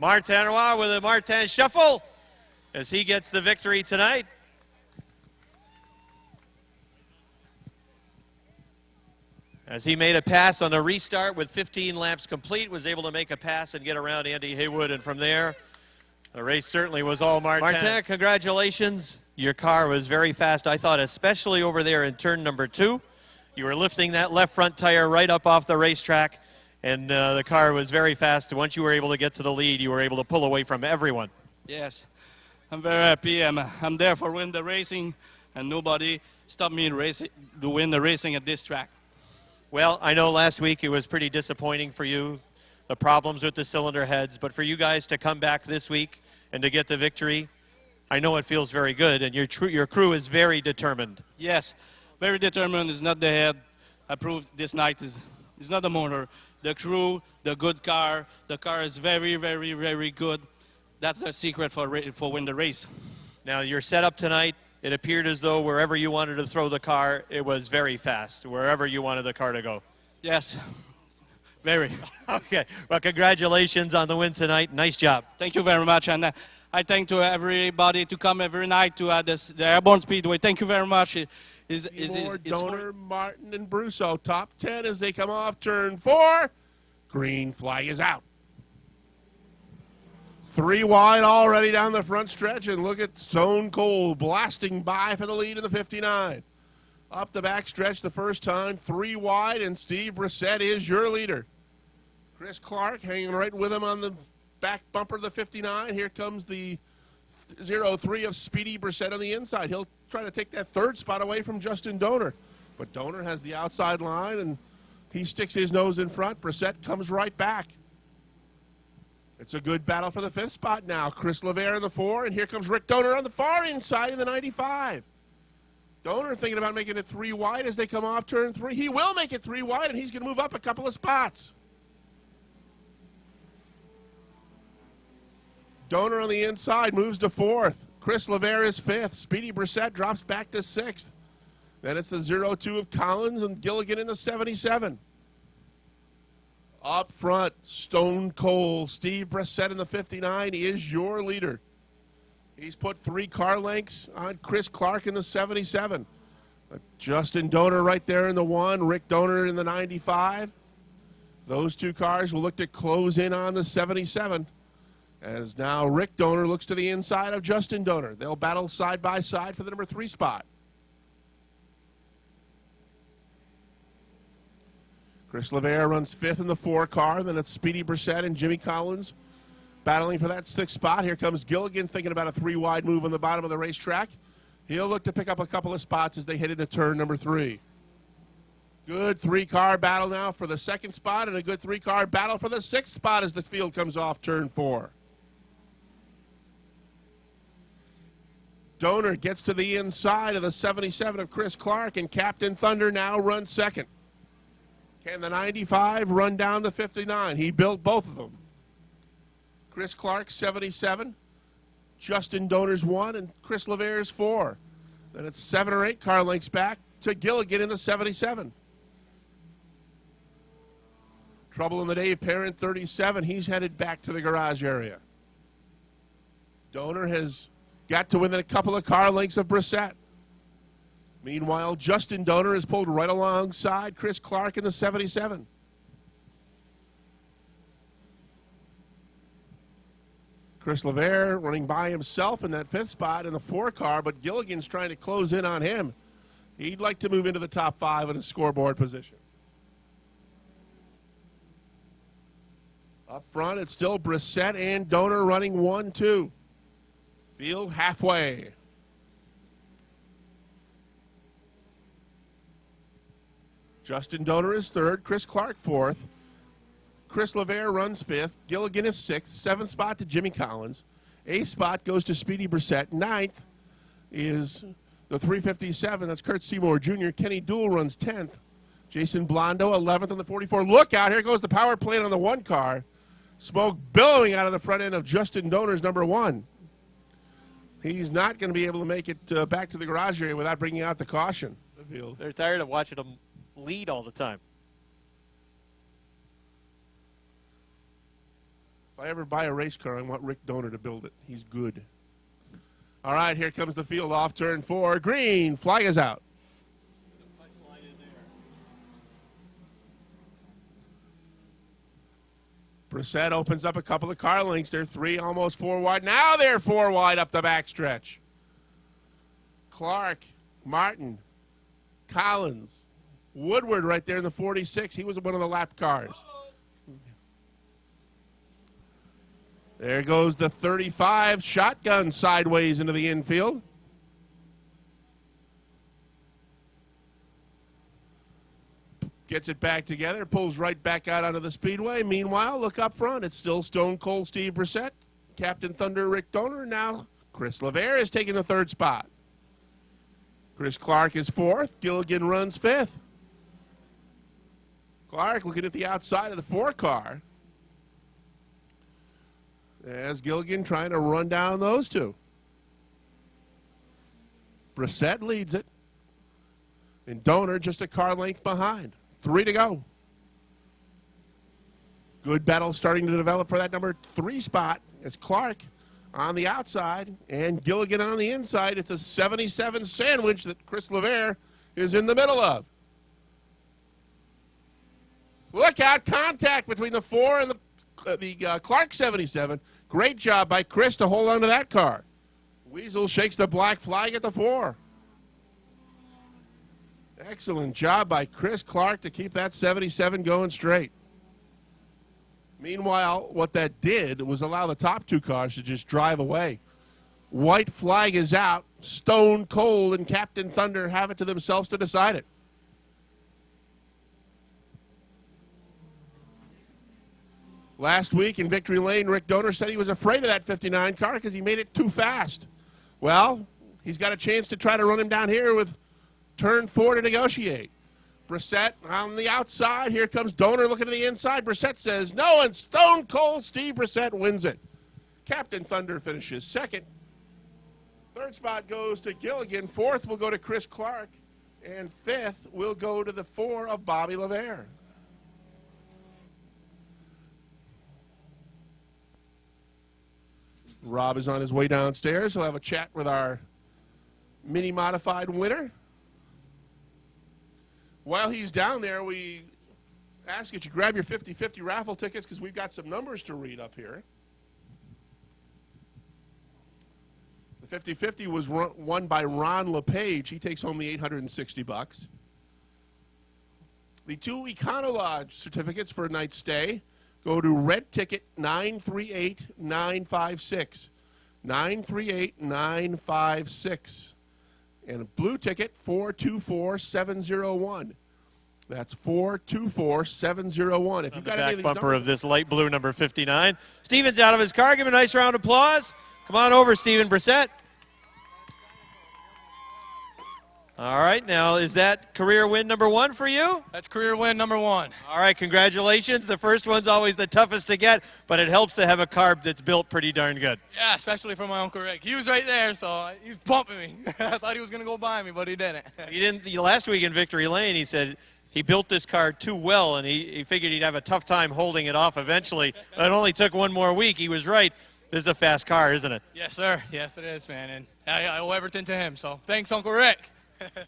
Martinois with a Martin shuffle as he gets the victory tonight. As he made a pass on the restart with 15 laps complete, was able to make a pass and get around Andy Haywood, and from there, the race certainly was all Martin. Martin, congratulations. Your car was very fast, I thought, especially over there in turn number 2. You were lifting that left front tire right up off the racetrack, and the car was very fast. Once you were able to get to the lead, you were able to pull away from everyone. Yes, I'm very happy. I'm there for win the racing, and nobody stopped me to win the racing at this track. Well, I know last week it was pretty disappointing for you, the problems with the cylinder heads, but for you guys to come back this week and to get the victory, I know it feels very good, and your crew is very determined. Yes, very determined. It's not the head. I proved this night is not the motor. The crew, the good car. The car is very, very, very good. That's the secret for win the race. Now, your setup tonight, it appeared as though wherever you wanted to throw the car, it was very fast, wherever you wanted the car to go. Yes, very. Okay, well, congratulations on the win tonight. Nice job. Thank you very much, and I thank to everybody to come every night to the Airborne Speedway. Thank you very much. Donor, Martin, and Brusso top 10 as they come off turn 4. Green flag is out. 3 wide already down the front stretch, and look at Stone Cold blasting by for the lead in the 59. Up the back stretch the first time, 3 wide, and Steve Brissett is your leader. Chris Clark hanging right with him on the back bumper of the 59. Here comes the 0-3 of Speedy Brissett on the inside. He'll try to take that third spot away from Justin Donor. But Donor has the outside line, and he sticks his nose in front. Brissett comes right back. It's a good battle for the 5th spot now. Chris LeVere in the 4, and here comes Rick Donor on the far inside in the 95. Donor thinking about making it 3 wide as they come off turn 3. He will make it 3 wide, and he's going to move up a couple of spots. Donor on the inside moves to 4th. Chris LeVere is 5th. Speedy Brissett drops back to 6th. Then it's the 0-2 of Collins and Gilligan in the 77. Up front, Stone Cold. Steve Brissett in the 59 is your leader. He's put 3 car lengths on Chris Clark in the 77. Justin Donor right there in the 1. Rick Donor in the 95. Those 2 cars will look to close in on the 77. As now Rick Donor looks to the inside of Justin Donor. They'll battle side by side for the number 3 spot. Chris LeVere runs 5th in the 4 car. Then it's Speedy Brissett and Jimmy Collins battling for that 6th spot. Here comes Gilligan thinking about a 3 wide move on the bottom of the racetrack. He'll look to pick up a couple of spots as they head into turn number 3. Good 3-car battle now for the 2nd spot, and a good 3-car battle for the 6th spot as the field comes off turn 4. Donor gets to the inside of the 77 of Chris Clark, and Captain Thunder now runs 2nd. Can the 95 run down the 59? He built both of them. Chris Clark, 77. Justin Donor's 1, and Chris LeVere's 4. Then it's 7 or 8 car lengths back to Gilligan in the 77. Trouble in the Dave Parent, 37. He's headed back to the garage area. Donor has got to within a couple of car lengths of Brissett. Meanwhile, Justin Donor is pulled right alongside Chris Clark in the 77. Chris LeVere running by himself in that 5th spot in the 4 car, but Gilligan's trying to close in on him. He'd like to move into the top 5 in a scoreboard position. Up front, it's still Brissett and Donor running 1-2. Field halfway. Justin Donor is 3rd, Chris Clark 4th. Chris LeVere runs 5th. Gilligan is 6th. 7th spot to Jimmy Collins. 8th spot goes to Speedy Brissett. 9th is the 357. That's Kurt Seymour Jr. Kenny Dool runs 10th. Jason Blondo 11th on the 44. Look out. Here goes the power plant on the 1 car. Smoke billowing out of the front end of Justin Donor's number 1. He's not going to be able to make it back to the garage area without bringing out the caution. They're tired of watching them lead all the time. If I ever buy a race car, I want Rick Donor to build it. He's good. All right, here comes the field off turn 4. Green flag is out. Brissett opens up a couple of car lengths. They're 3, almost 4 wide. Now they're 4 wide up the backstretch. Clark, Martin, Collins, Woodward right there in the 46. He was one of the lap cars. There goes the 35 shotgun sideways into the infield. Gets it back together, pulls right back out onto the Speedway. Meanwhile, look up front. It's still Stone Cold Steve Brissett, Captain Thunder Rick Donor. Now Chris LeVere is taking the third spot. Chris Clark is fourth. Gilligan runs fifth. Clark looking at the outside of the 4 car. As Gilligan trying to run down those two. Brissett leads it. And Donor just a car length behind. 3 to go. Good battle starting to develop for that number 3 spot as Clark on the outside and Gilligan on the inside. It's a 77 sandwich that Chris LeVere is in the middle of. Look out, contact between the 4 and the Clark 77. Great job by Chris to hold on to that car. Weasel shakes the black flag at the 4. Excellent job by Chris Clark to keep that 77 going straight. Meanwhile, what that did was allow the top 2 cars to just drive away. White flag is out. Stone Cold and Captain Thunder have it to themselves to decide it. Last week in Victory Lane, Rick Donor said he was afraid of that 59 car because he made it too fast. Well, he's got a chance to try to run him down here with turn 4 to negotiate. Brissett on the outside. Here comes Donor looking to the inside. Brissett says no, and Stone Cold Steve Brissett wins it. Captain Thunder finishes second. Third spot goes to Gilligan. Fourth will go to Chris Clark. And fifth will go to the 4 of Bobby LeVere. Rob is on his way downstairs. He'll have a chat with our mini modified winner. While he's down there, we ask that you grab your 50-50 raffle tickets because we've got some numbers to read up here. The 50-50 was won by Ron LePage. He takes home the $860. The 2 Econolodge certificates for a night's stay go to red ticket 938956. 938956. And a blue ticket 424701. That's 424701. If you've got any of these bumper numbers, of this light blue number 59. Steven's out of his car. Give him a nice round of applause. Come on over, Steven Brissett. All right, now is that career win number 1 for you? That's career win number 1. All right, congratulations. The first one's always the toughest to get, but it helps to have a car that's built pretty darn good. Yeah, especially for my Uncle Rick. He was right there, so he was bumping me. I thought he was going to go by me, but he didn't. He didn't. Last week in Victory Lane, he said he built this car too well, and he figured he'd have a tough time holding it off eventually. It only took 1 more week. He was right. This is a fast car, isn't it? Yes, sir. Yes, it is, man. And I owe everything to him, so thanks, Uncle Rick.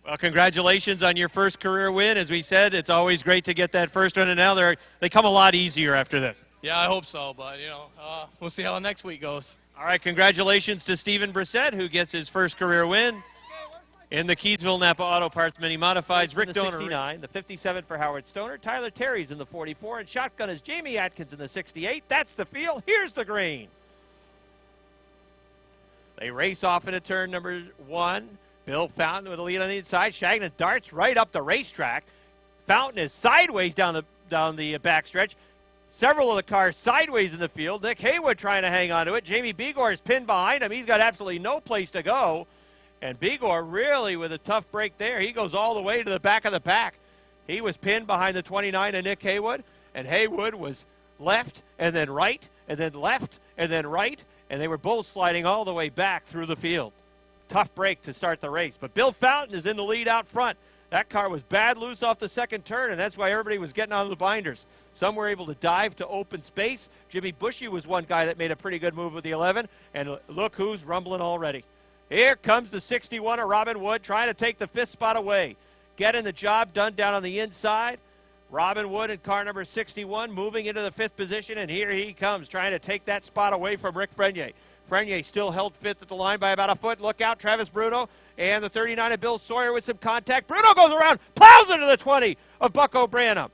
Well, congratulations on your first career win. As we said, it's always great to get that first one, and now they come a lot easier after this. Yeah, I hope so, but, we'll see how the next week goes. All right, congratulations to Steven Brissett, who gets his first career win in the Keysville Napa Auto Parts Mini Modifieds. Rick Donor, 69, the 57 for Howard Stoner. Tyler Terry's in the 44, and shotgun is Jamie Atkins in the 68. That's the field. Here's the green. They race off into turn number 1. Bill Fountain with a lead on the inside. Shagnon darts right up the racetrack. Fountain is sideways down the backstretch. Several of the cars sideways in the field. Nick Haywood trying to hang on to it. Jamie Begor is pinned behind him. He's got absolutely no place to go. And Begor really with a tough break there. He goes all the way to the back of the pack. He was pinned behind the 29 of Nick Haywood. And Haywood was left and then right and then left and then right. And they were both sliding all the way back through the field. Tough break to start the race. But Bill Fountain is in the lead out front. That car was bad loose off the second turn, and that's why everybody was getting on the binders. Some were able to dive to open space. Jimmy Bushy was one guy that made a pretty good move with the 11, and look who's rumbling already. Here comes the 61 of Robin Wood trying to take the 5th spot away. Getting the job done down on the inside. Robin Wood in car number 61 moving into the 5th position, and here he comes trying to take that spot away from Rick Frenier. Frenier still held 5th at the line by about a foot. Look out, Travis Bruno and the 39 of Bill Sawyer with some contact. Bruno goes around, plows into the 20 of Buck O'Branham.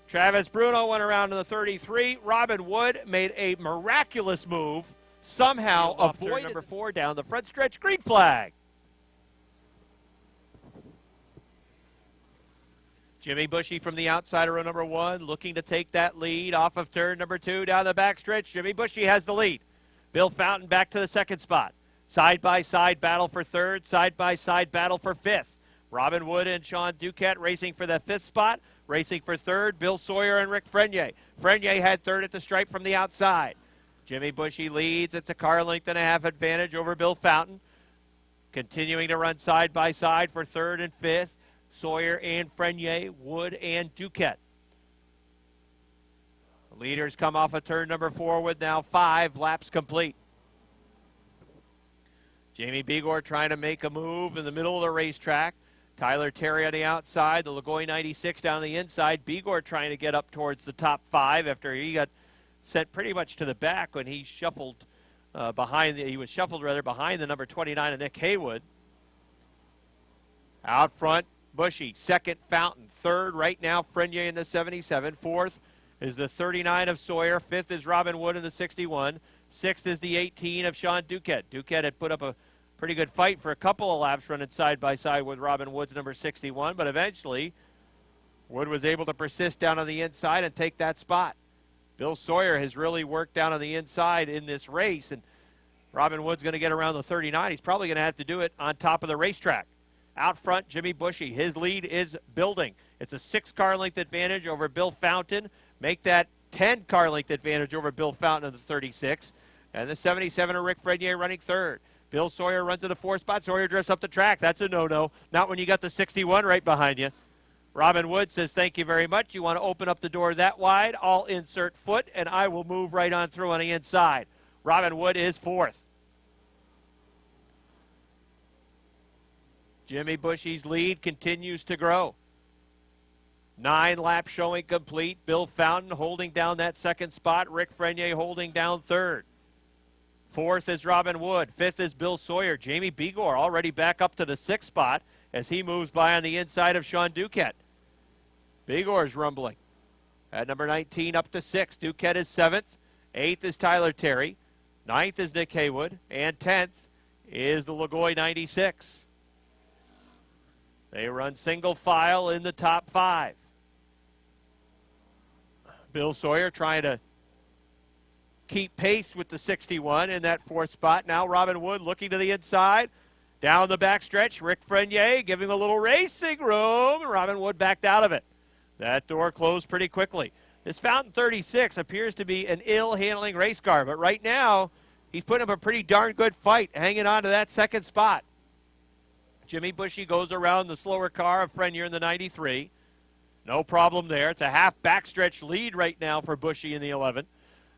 Travis Bruno went around to the 33. Robin Wood made a miraculous move, somehow avoided number 4 down the front stretch. Green flag. Jimmy Bushy from the outside of row number 1, looking to take that lead off of turn number 2 down the backstretch. Jimmy Bushy has the lead. Bill Fountain back to the second spot. Side-by-side battle for third, side-by-side battle for fifth. Robin Wood and Sean Duquette racing for the fifth spot. Racing for third, Bill Sawyer and Rick Frenier. Frenier had third at the stripe from the outside. Jimmy Bushy leads. It's a car length and a half advantage over Bill Fountain. Continuing to run side-by-side for third and fifth. Sawyer and Frenier, Wood and Duquette. The leaders come off of turn number 4 with now 5 laps complete. Jamie Begor trying to make a move in the middle of the racetrack. Tyler Terry on the outside, the Lagoy 96 down the inside. Begor trying to get up towards the top 5 after he got sent pretty much to the back when he shuffled behind the number 29 of Nick Haywood. Out front, Bushy, second Fountain, third right now Frenier in the 77, fourth is the 39 of Sawyer, fifth is Robin Wood in the 61, sixth is the 18 of Sean Duquette. Duquette had put up a pretty good fight for a couple of laps running side by side with Robin Wood's number 61, but eventually Wood was able to persist down on the inside and take that spot. Bill Sawyer has really worked down on the inside in this race, and Robin Wood's going to get around the 39. He's probably going to have to do it on top of the racetrack. Out front, Jimmy Bushy. His lead is building. It's a 6-car length advantage over Bill Fountain. Make that 10-car length advantage over Bill Fountain in the 36. And the 77 of Rick Frenier running third. Bill Sawyer runs to the 4th spot. Sawyer drifts up the track. That's a no-no. Not when you got the 61 right behind you. Robin Wood says, thank you very much. You want to open up the door that wide? I'll insert foot, and I will move right on through on the inside. Robin Wood is 4th. Jimmy Bushy's lead continues to grow. 9 laps showing complete. Bill Fountain holding down that second spot. Rick Frenier holding down third. 4th is Robin Wood. 5th is Bill Sawyer. Jamie Begor already back up to the 6th spot as he moves by on the inside of Sean Duquette. Begor's rumbling. At number 19 up to 6th. Duquette is 7th. 8th is Tyler Terry. 9th is Nick Haywood. And 10th is the Lagoy 96. They run single file in the top 5. Bill Sawyer trying to keep pace with the 61 in that 4th spot. Now Robin Wood looking to the inside. Down the backstretch, Rick Frenier giving him a little racing room. Robin Wood backed out of it. That door closed pretty quickly. This Fountain 36 appears to be an ill-handling race car, but right now he's putting up a pretty darn good fight, hanging on to that 2nd spot. Jimmy Bushy goes around the slower car of Frenier in the 93. No problem there. It's a half backstretch lead right now for Bushy in the 11.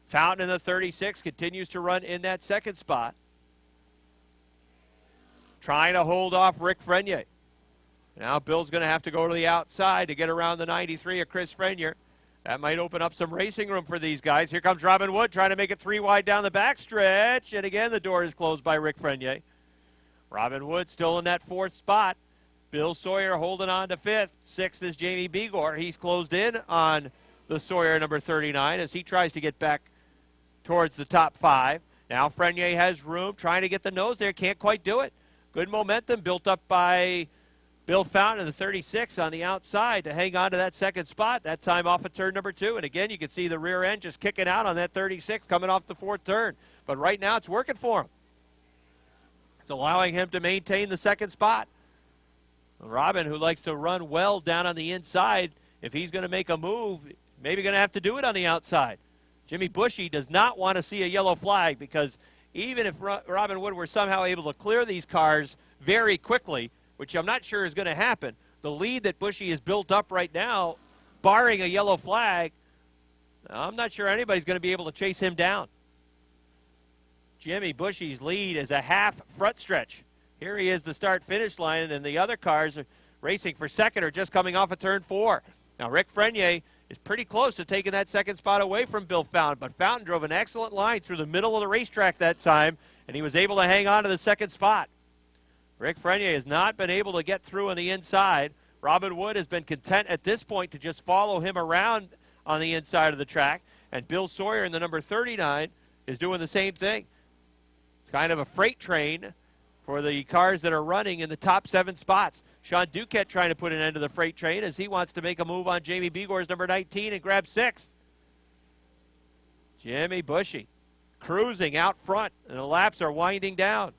Fountain in the 36 continues to run in that 2nd spot. Trying to hold off Rick Frenier. Now Bill's going to have to go to the outside to get around the 93 of Chris Frenier. That might open up some racing room for these guys. Here comes Robin Wood trying to make it 3 wide down the backstretch. And again, the door is closed by Rick Frenier. Robin Wood still in that 4th spot. Bill Sawyer holding on to 5th. 6th is Jamie Begor. He's closed in on the Sawyer number 39 as he tries to get back towards the top 5. Now Frenier has room, trying to get the nose there. Can't quite do it. Good momentum built up by Bill Fountain in the 36 on the outside to hang on to that 2nd spot. That time off of turn number 2. And again, you can see the rear end just kicking out on that 36 coming off the 4th turn. But right now it's working for him. It's allowing him to maintain the 2nd spot. Robin, who likes to run well down on the inside, if he's going to make a move, maybe going to have to do it on the outside. Jimmy Bushy does not want to see a yellow flag because even if Robin Wood were somehow able to clear these cars very quickly, which I'm not sure is going to happen, the lead that Bushy has built up right now, barring a yellow flag, I'm not sure anybody's going to be able to chase him down. Jimmy Bushy's lead is a half front stretch. Here he is the start-finish line, and the other cars are racing for 2nd or just coming off of turn 4. Now, Rick Frenier is pretty close to taking that 2nd spot away from Bill Fountain, but Fountain drove an excellent line through the middle of the racetrack that time, and he was able to hang on to the 2nd spot. Rick Frenier has not been able to get through on the inside. Robin Wood has been content at this point to just follow him around on the inside of the track, and Bill Sawyer in the number 39 is doing the same thing. It's kind of a freight train for the cars that are running in the top 7 spots. Sean Duquette trying to put an end to the freight train as he wants to make a move on Jamie Begor's number 19 and grab 6th. Jimmy Bushy cruising out front, and the laps are winding down.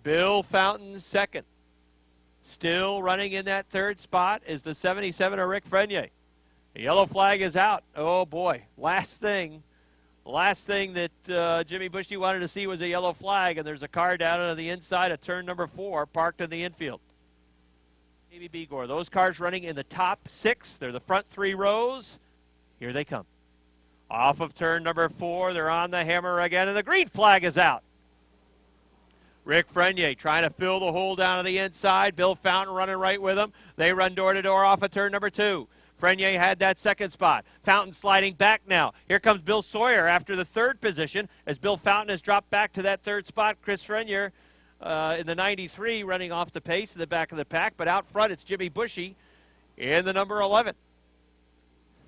Bill Fountain second. Still running in that 3rd spot is the 77 of Rick Frenier. The yellow flag is out. Oh, boy. Last thing that Jimmy Bushy wanted to see was a yellow flag, and there's a car down on the inside of turn number 4 parked in the infield. Jamie Begor. Those cars running in the top 6. They're the front 3 rows. Here they come. Off of turn number 4. They're on the hammer again, and the green flag is out. Rick Frenier trying to fill the hole down on the inside. Bill Fountain running right with him. They run door to door off of turn number 2. Frenier had that 2nd spot. Fountain sliding back now. Here comes Bill Sawyer after the 3rd position as Bill Fountain has dropped back to that 3rd spot. Chris Frenier in the 93 running off the pace in the back of the pack. But out front it's Jimmy Bushy in the number 11.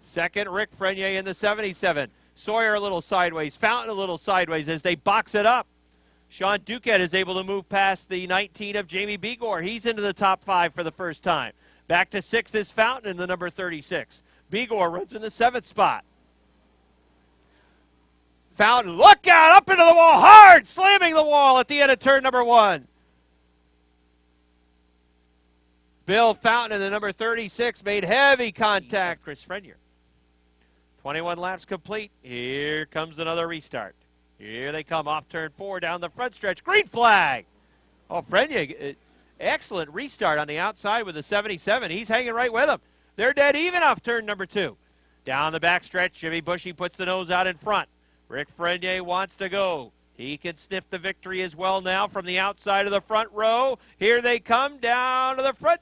Second, Rick Frenier in the 77. Sawyer a little sideways. Fountain a little sideways as they box it up. Sean Duquette is able to move past the 19 of Jamie Begor. He's into the top 5 for the first time. Back to 6th is Fountain in the number 36. Begor runs in the 7th spot. Fountain, look out, up into the wall, hard, slamming the wall at the end of turn number 1. Bill Fountain in the number 36 made heavy contact. Chris Frenier. 21 laps complete. Here comes another restart. Here they come off turn 4 down the front stretch. Green flag. Oh, Frenier, excellent restart on the outside with the 77. He's hanging right with him. They're dead even off turn number 2. Down the back stretch, Jimmy Bushy puts the nose out in front. Rick Frenier wants to go. He can sniff the victory as well now from the outside of the front row. Here they come down to the front.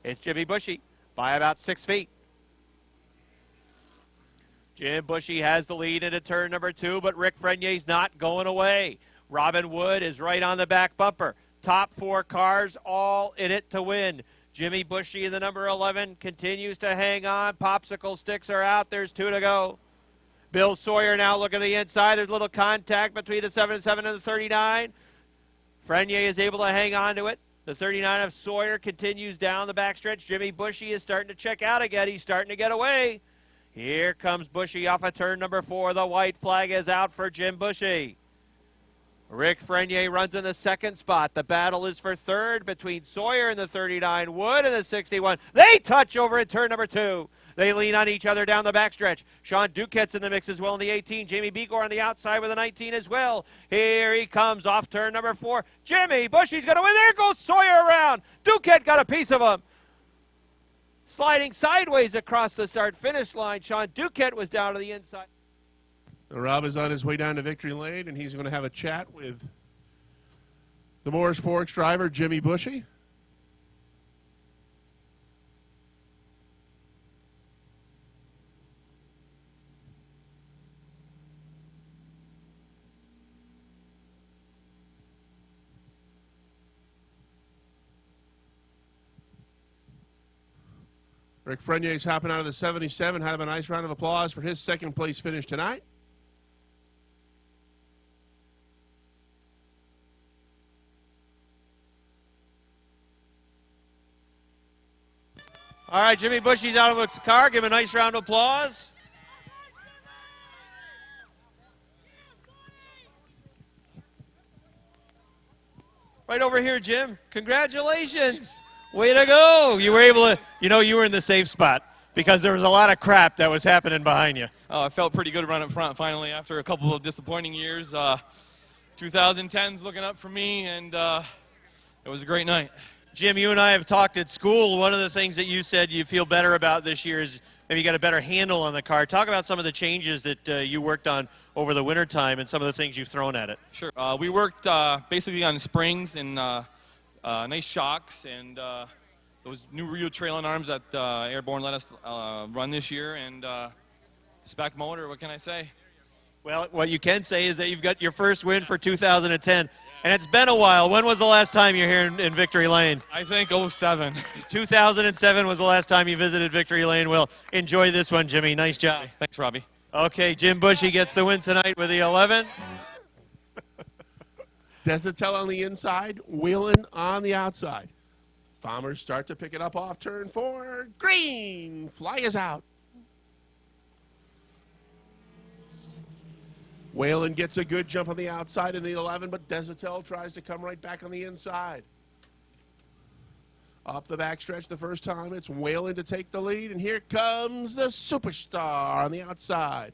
It's Jimmy Bushy by about 6 feet. Jim Bushy has the lead into turn number 2, but Rick Frenier's not going away. Robin Wood is right on the back bumper. Top 4 cars all in it to win. Jimmy Bushy in the number 11 continues to hang on. Popsicle sticks are out. There's 2 to go. Bill Sawyer now looking at the inside. There's a little contact between the 77 and the 39. Frenier is able to hang on to it. The 39 of Sawyer continues down the backstretch. Jimmy Bushy is starting to check out again. He's starting to get away. Here comes Bushy off of turn number 4. The white flag is out for Jim Bushy. Rick Frenier runs in the 2nd spot. The battle is for 3rd between Sawyer and the 39, Wood and the 61. They touch over at turn number 2. They lean on each other down the backstretch. Sean Duquette's in the mix as well in the 18. Jamie Begor on the outside with a 19 as well. Here he comes off turn number 4. Jimmy Bushy's going to win. There goes Sawyer around. Duquette got a piece of him. Sliding sideways across the start-finish line. Sean Duquette was down to the inside. Rob is on his way down to victory lane, and he's going to have a chat with the Morris Forks driver, Jimmy Bushy. Rick Frenier's hopping out of the 77. Have a nice round of applause for his 2nd place finish tonight. All right, Jimmy Bushy's out of the car. Give him a nice round of applause. Right over here, Jim. Congratulations. Way to go. You were able to, you were in the safe spot because there was a lot of crap that was happening behind you. Oh, I felt pretty good running up front finally after a couple of disappointing years. 2010's looking up for me, and it was a great night. Jim, you and I have talked at school. One of the things that you said you feel better about this year is maybe you got a better handle on the car. Talk about some of the changes that you worked on over the wintertime and some of the things you've thrown at it. Sure. We worked basically on springs and nice shocks and those new real trailing arms that Airborne let us run this year, and spec motor. What can I say? Well, what you can say is that you've got your first win for 2010, and it's been a while. When was the last time you were here in Victory Lane? I think 07. 2007 was the last time you visited Victory Lane. Well, enjoy this one, Jimmy. Nice job. Thanks, Robbie. Okay, Jim Bushy gets the win tonight with the 11. Desatel on the inside, Whelen on the outside. Bombers start to pick it up off turn 4. Green! Fly is out. Whalen gets a good jump on the outside in the 11, but Desatel tries to come right back on the inside. Up the backstretch the first time, it's Whalen to take the lead, and here comes the Superstar on the outside.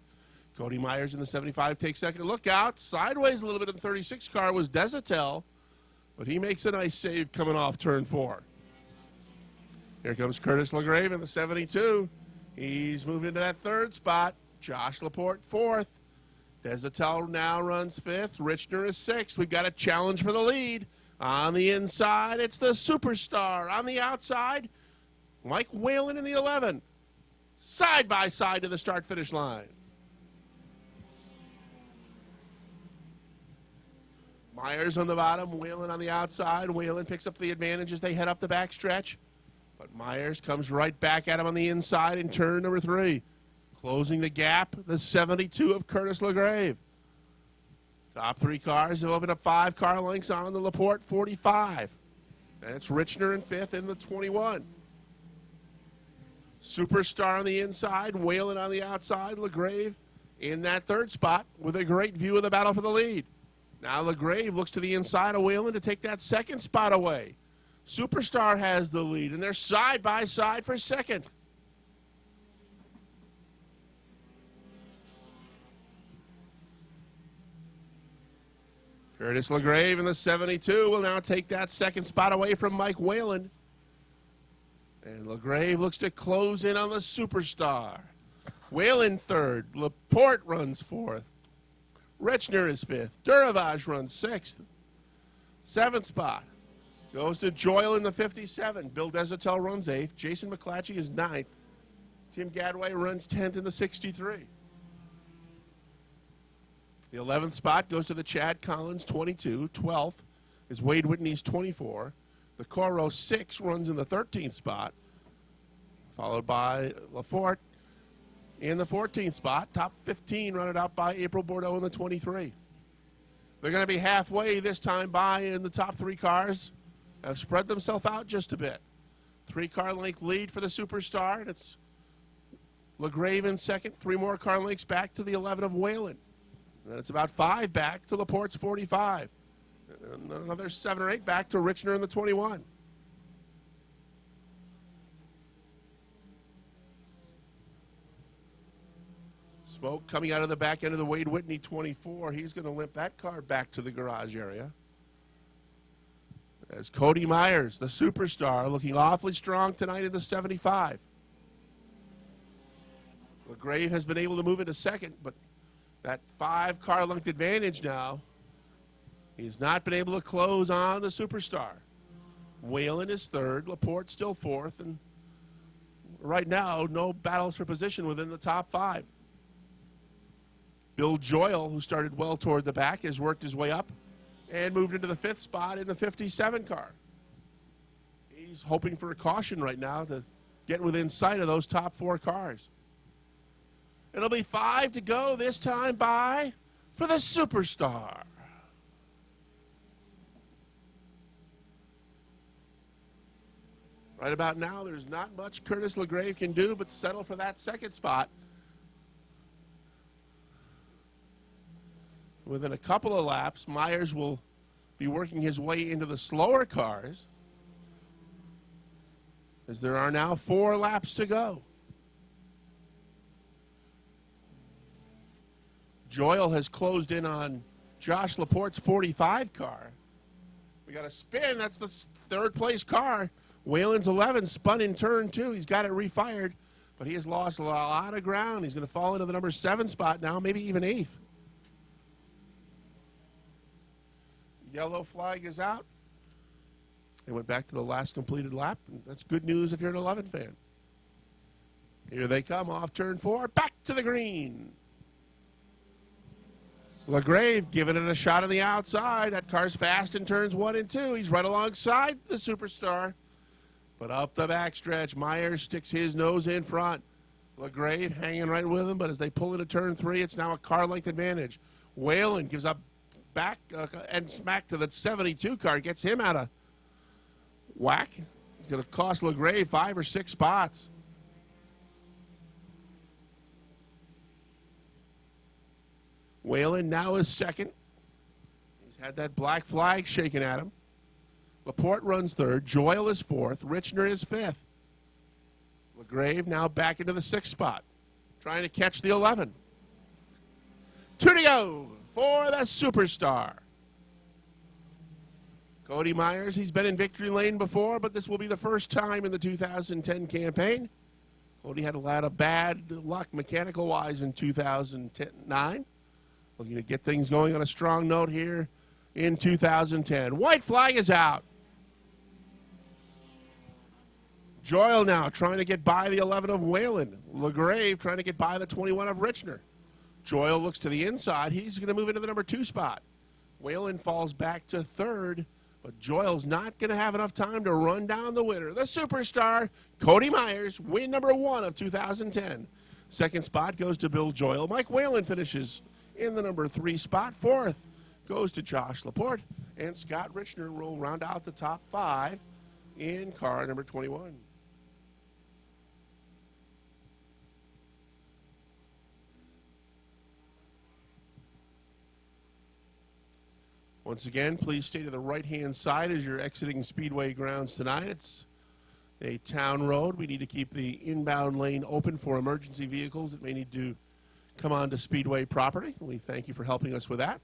Cody Myers in the 75 takes second. Look out, sideways a little bit in the 36 car was Desatel, but he makes a nice save coming off turn 4. Here comes Curtis LaGrave in the 72. He's moved into that third spot. Josh Laporte fourth. Desatel now runs fifth. Richner is sixth. We've got a challenge for the lead. On the inside, it's the Superstar. On the outside, Mike Whalen in the 11. Side by side to the start-finish line. Myers on the bottom, Whalen on the outside. Whalen picks up the advantage as they head up the backstretch. But Myers comes right back at him on the inside in turn number 3. Closing the gap, the 72 of Curtis LaGrave. Top 3 cars have opened up 5 car lengths on the Laporte 45. And it's Richner in 5th in the 21. Superstar on the inside, Whalen on the outside, LaGrave in that third spot with a great view of the battle for the lead. Now LaGrave looks to the inside of Whalen to take that second spot away. Superstar has the lead, and they're side by side for second. Curtis LaGrave in the 72 will now take that second spot away from Mike Whalen. And LaGrave looks to close in on the Superstar. Whalen third. Laporte runs fourth. Richner is fifth. Duravage runs sixth. Seventh spot goes to Joyle in the 57. Bill Desatel runs eighth. Jason McClatchy is ninth. Tim Gadway runs 10th in the 63. The 11th spot goes to the Chad Collins 22. 12th is Wade Whitney's 24. The Coro 6 runs in the 13th spot, followed by Laforte in the 14th spot. Top 15 run it out by April Bordeaux in the 23. They're going to be halfway this time by, and the top 3 cars have spread themselves out just a bit. 3-car length lead for the Superstar, and it's LaGrave in second. 3 more car lengths back to the 11 of Whalen. And then it's about 5 back to Laporte's 45. And another 7 or 8 back to Richner in the 21. Smoke coming out of the back end of the Wade Whitney 24. He's going to limp that car back to the garage area. As Cody Myers, the Superstar, looking awfully strong tonight in the 75. LaGrave has been able to move into second, but that 5-car length advantage now, he's not been able to close on the Superstar. Whalen is third, Laporte still fourth, and right now, no battles for position within the top 5. Bill Joyle, who started well toward the back, has worked his way up and moved into the 5th spot in the 57 car. He's hoping for a caution right now to get within sight of those top 4 cars. It'll be 5 to go this time by for the Superstar. Right about now, there's not much Curtis LaGrave can do but settle for that second spot. Within a couple of laps, Myers will be working his way into the slower cars, as there are now 4 laps to go. Joyle has closed in on Josh Laporte's 45 car. We got a spin. That's the 3rd place car. Whalen's 11 spun in turn 2. He's got it refired, but he has lost a lot of ground. He's going to fall into the number 7 spot now, maybe even 8th. Yellow flag is out. They went back to the last completed lap. And that's good news if you're an 11 fan. Here they come off turn 4. Back to the green. LaGrave giving it a shot on the outside. That car's fast in turns 1 and 2. He's right alongside the Superstar. But up the backstretch, Myers sticks his nose in front. LaGrave hanging right with him, but as they pull into turn 3, it's now a car length advantage. Whalen gives up back and smack to the 72 car. Gets him out of whack. It's going to cost LaGrave 5 or 6 spots. Whalen now is second. He's had that black flag shaken at him. Laporte runs third. Joyle is fourth. Richner is fifth. LaGrave now back into the 6th spot, trying to catch the 11. 2 to go for the superstar. Cody Myers, he's been in victory lane before, but this will be the first time in the 2010 campaign. Cody had a lot of bad luck mechanical-wise in 2009. Looking to get things going on a strong note here in 2010. White flag is out. Joyle now trying to get by the 11 of Whalen. LaGrave trying to get by the 21 of Richner. Joyle looks to the inside. He's going to move into the number 2 spot. Whalen falls back to 3rd, but Joyle's not going to have enough time to run down the winner. The superstar, Cody Myers, win number 1 of 2010. 2nd spot goes to Bill Joyle. Mike Whalen finishes in the number 3 spot. 4th goes to Josh Laporte. And Scott Richner will round out the top 5 in car number 21. Once again, please stay to the right-hand side as you're exiting Speedway grounds tonight. It's a town road. We need to keep the inbound lane open for emergency vehicles that may need to come onto Speedway property. We thank you for helping us with that.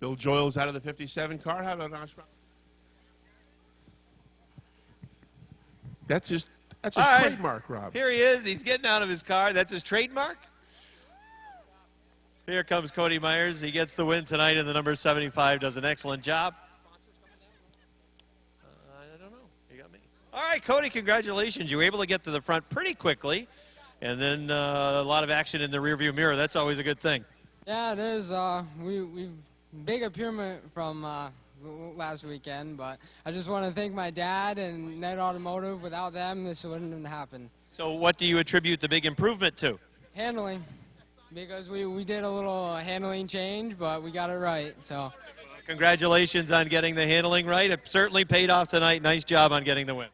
Bill Joyle's out of the 57 car. How about Oshkosh? That's his All right. trademark, Rob. Here he is. He's getting out of his car. That's his trademark. Here comes Cody Myers. He gets the win tonight in the number 75. Does an excellent job. I don't know. You got me. All right, Cody, congratulations. You were able to get to the front pretty quickly. And then a lot of action in the rearview mirror. That's always a good thing. Yeah, it is. We've big improvement from last weekend, but I just want to thank my dad and Net Automotive. Without them, this wouldn't have happened. So what do you attribute the big improvement to? Handling, because we did a little handling change, but we got it right. So Congratulations on getting the handling right. It certainly paid off tonight. Nice job on getting the win.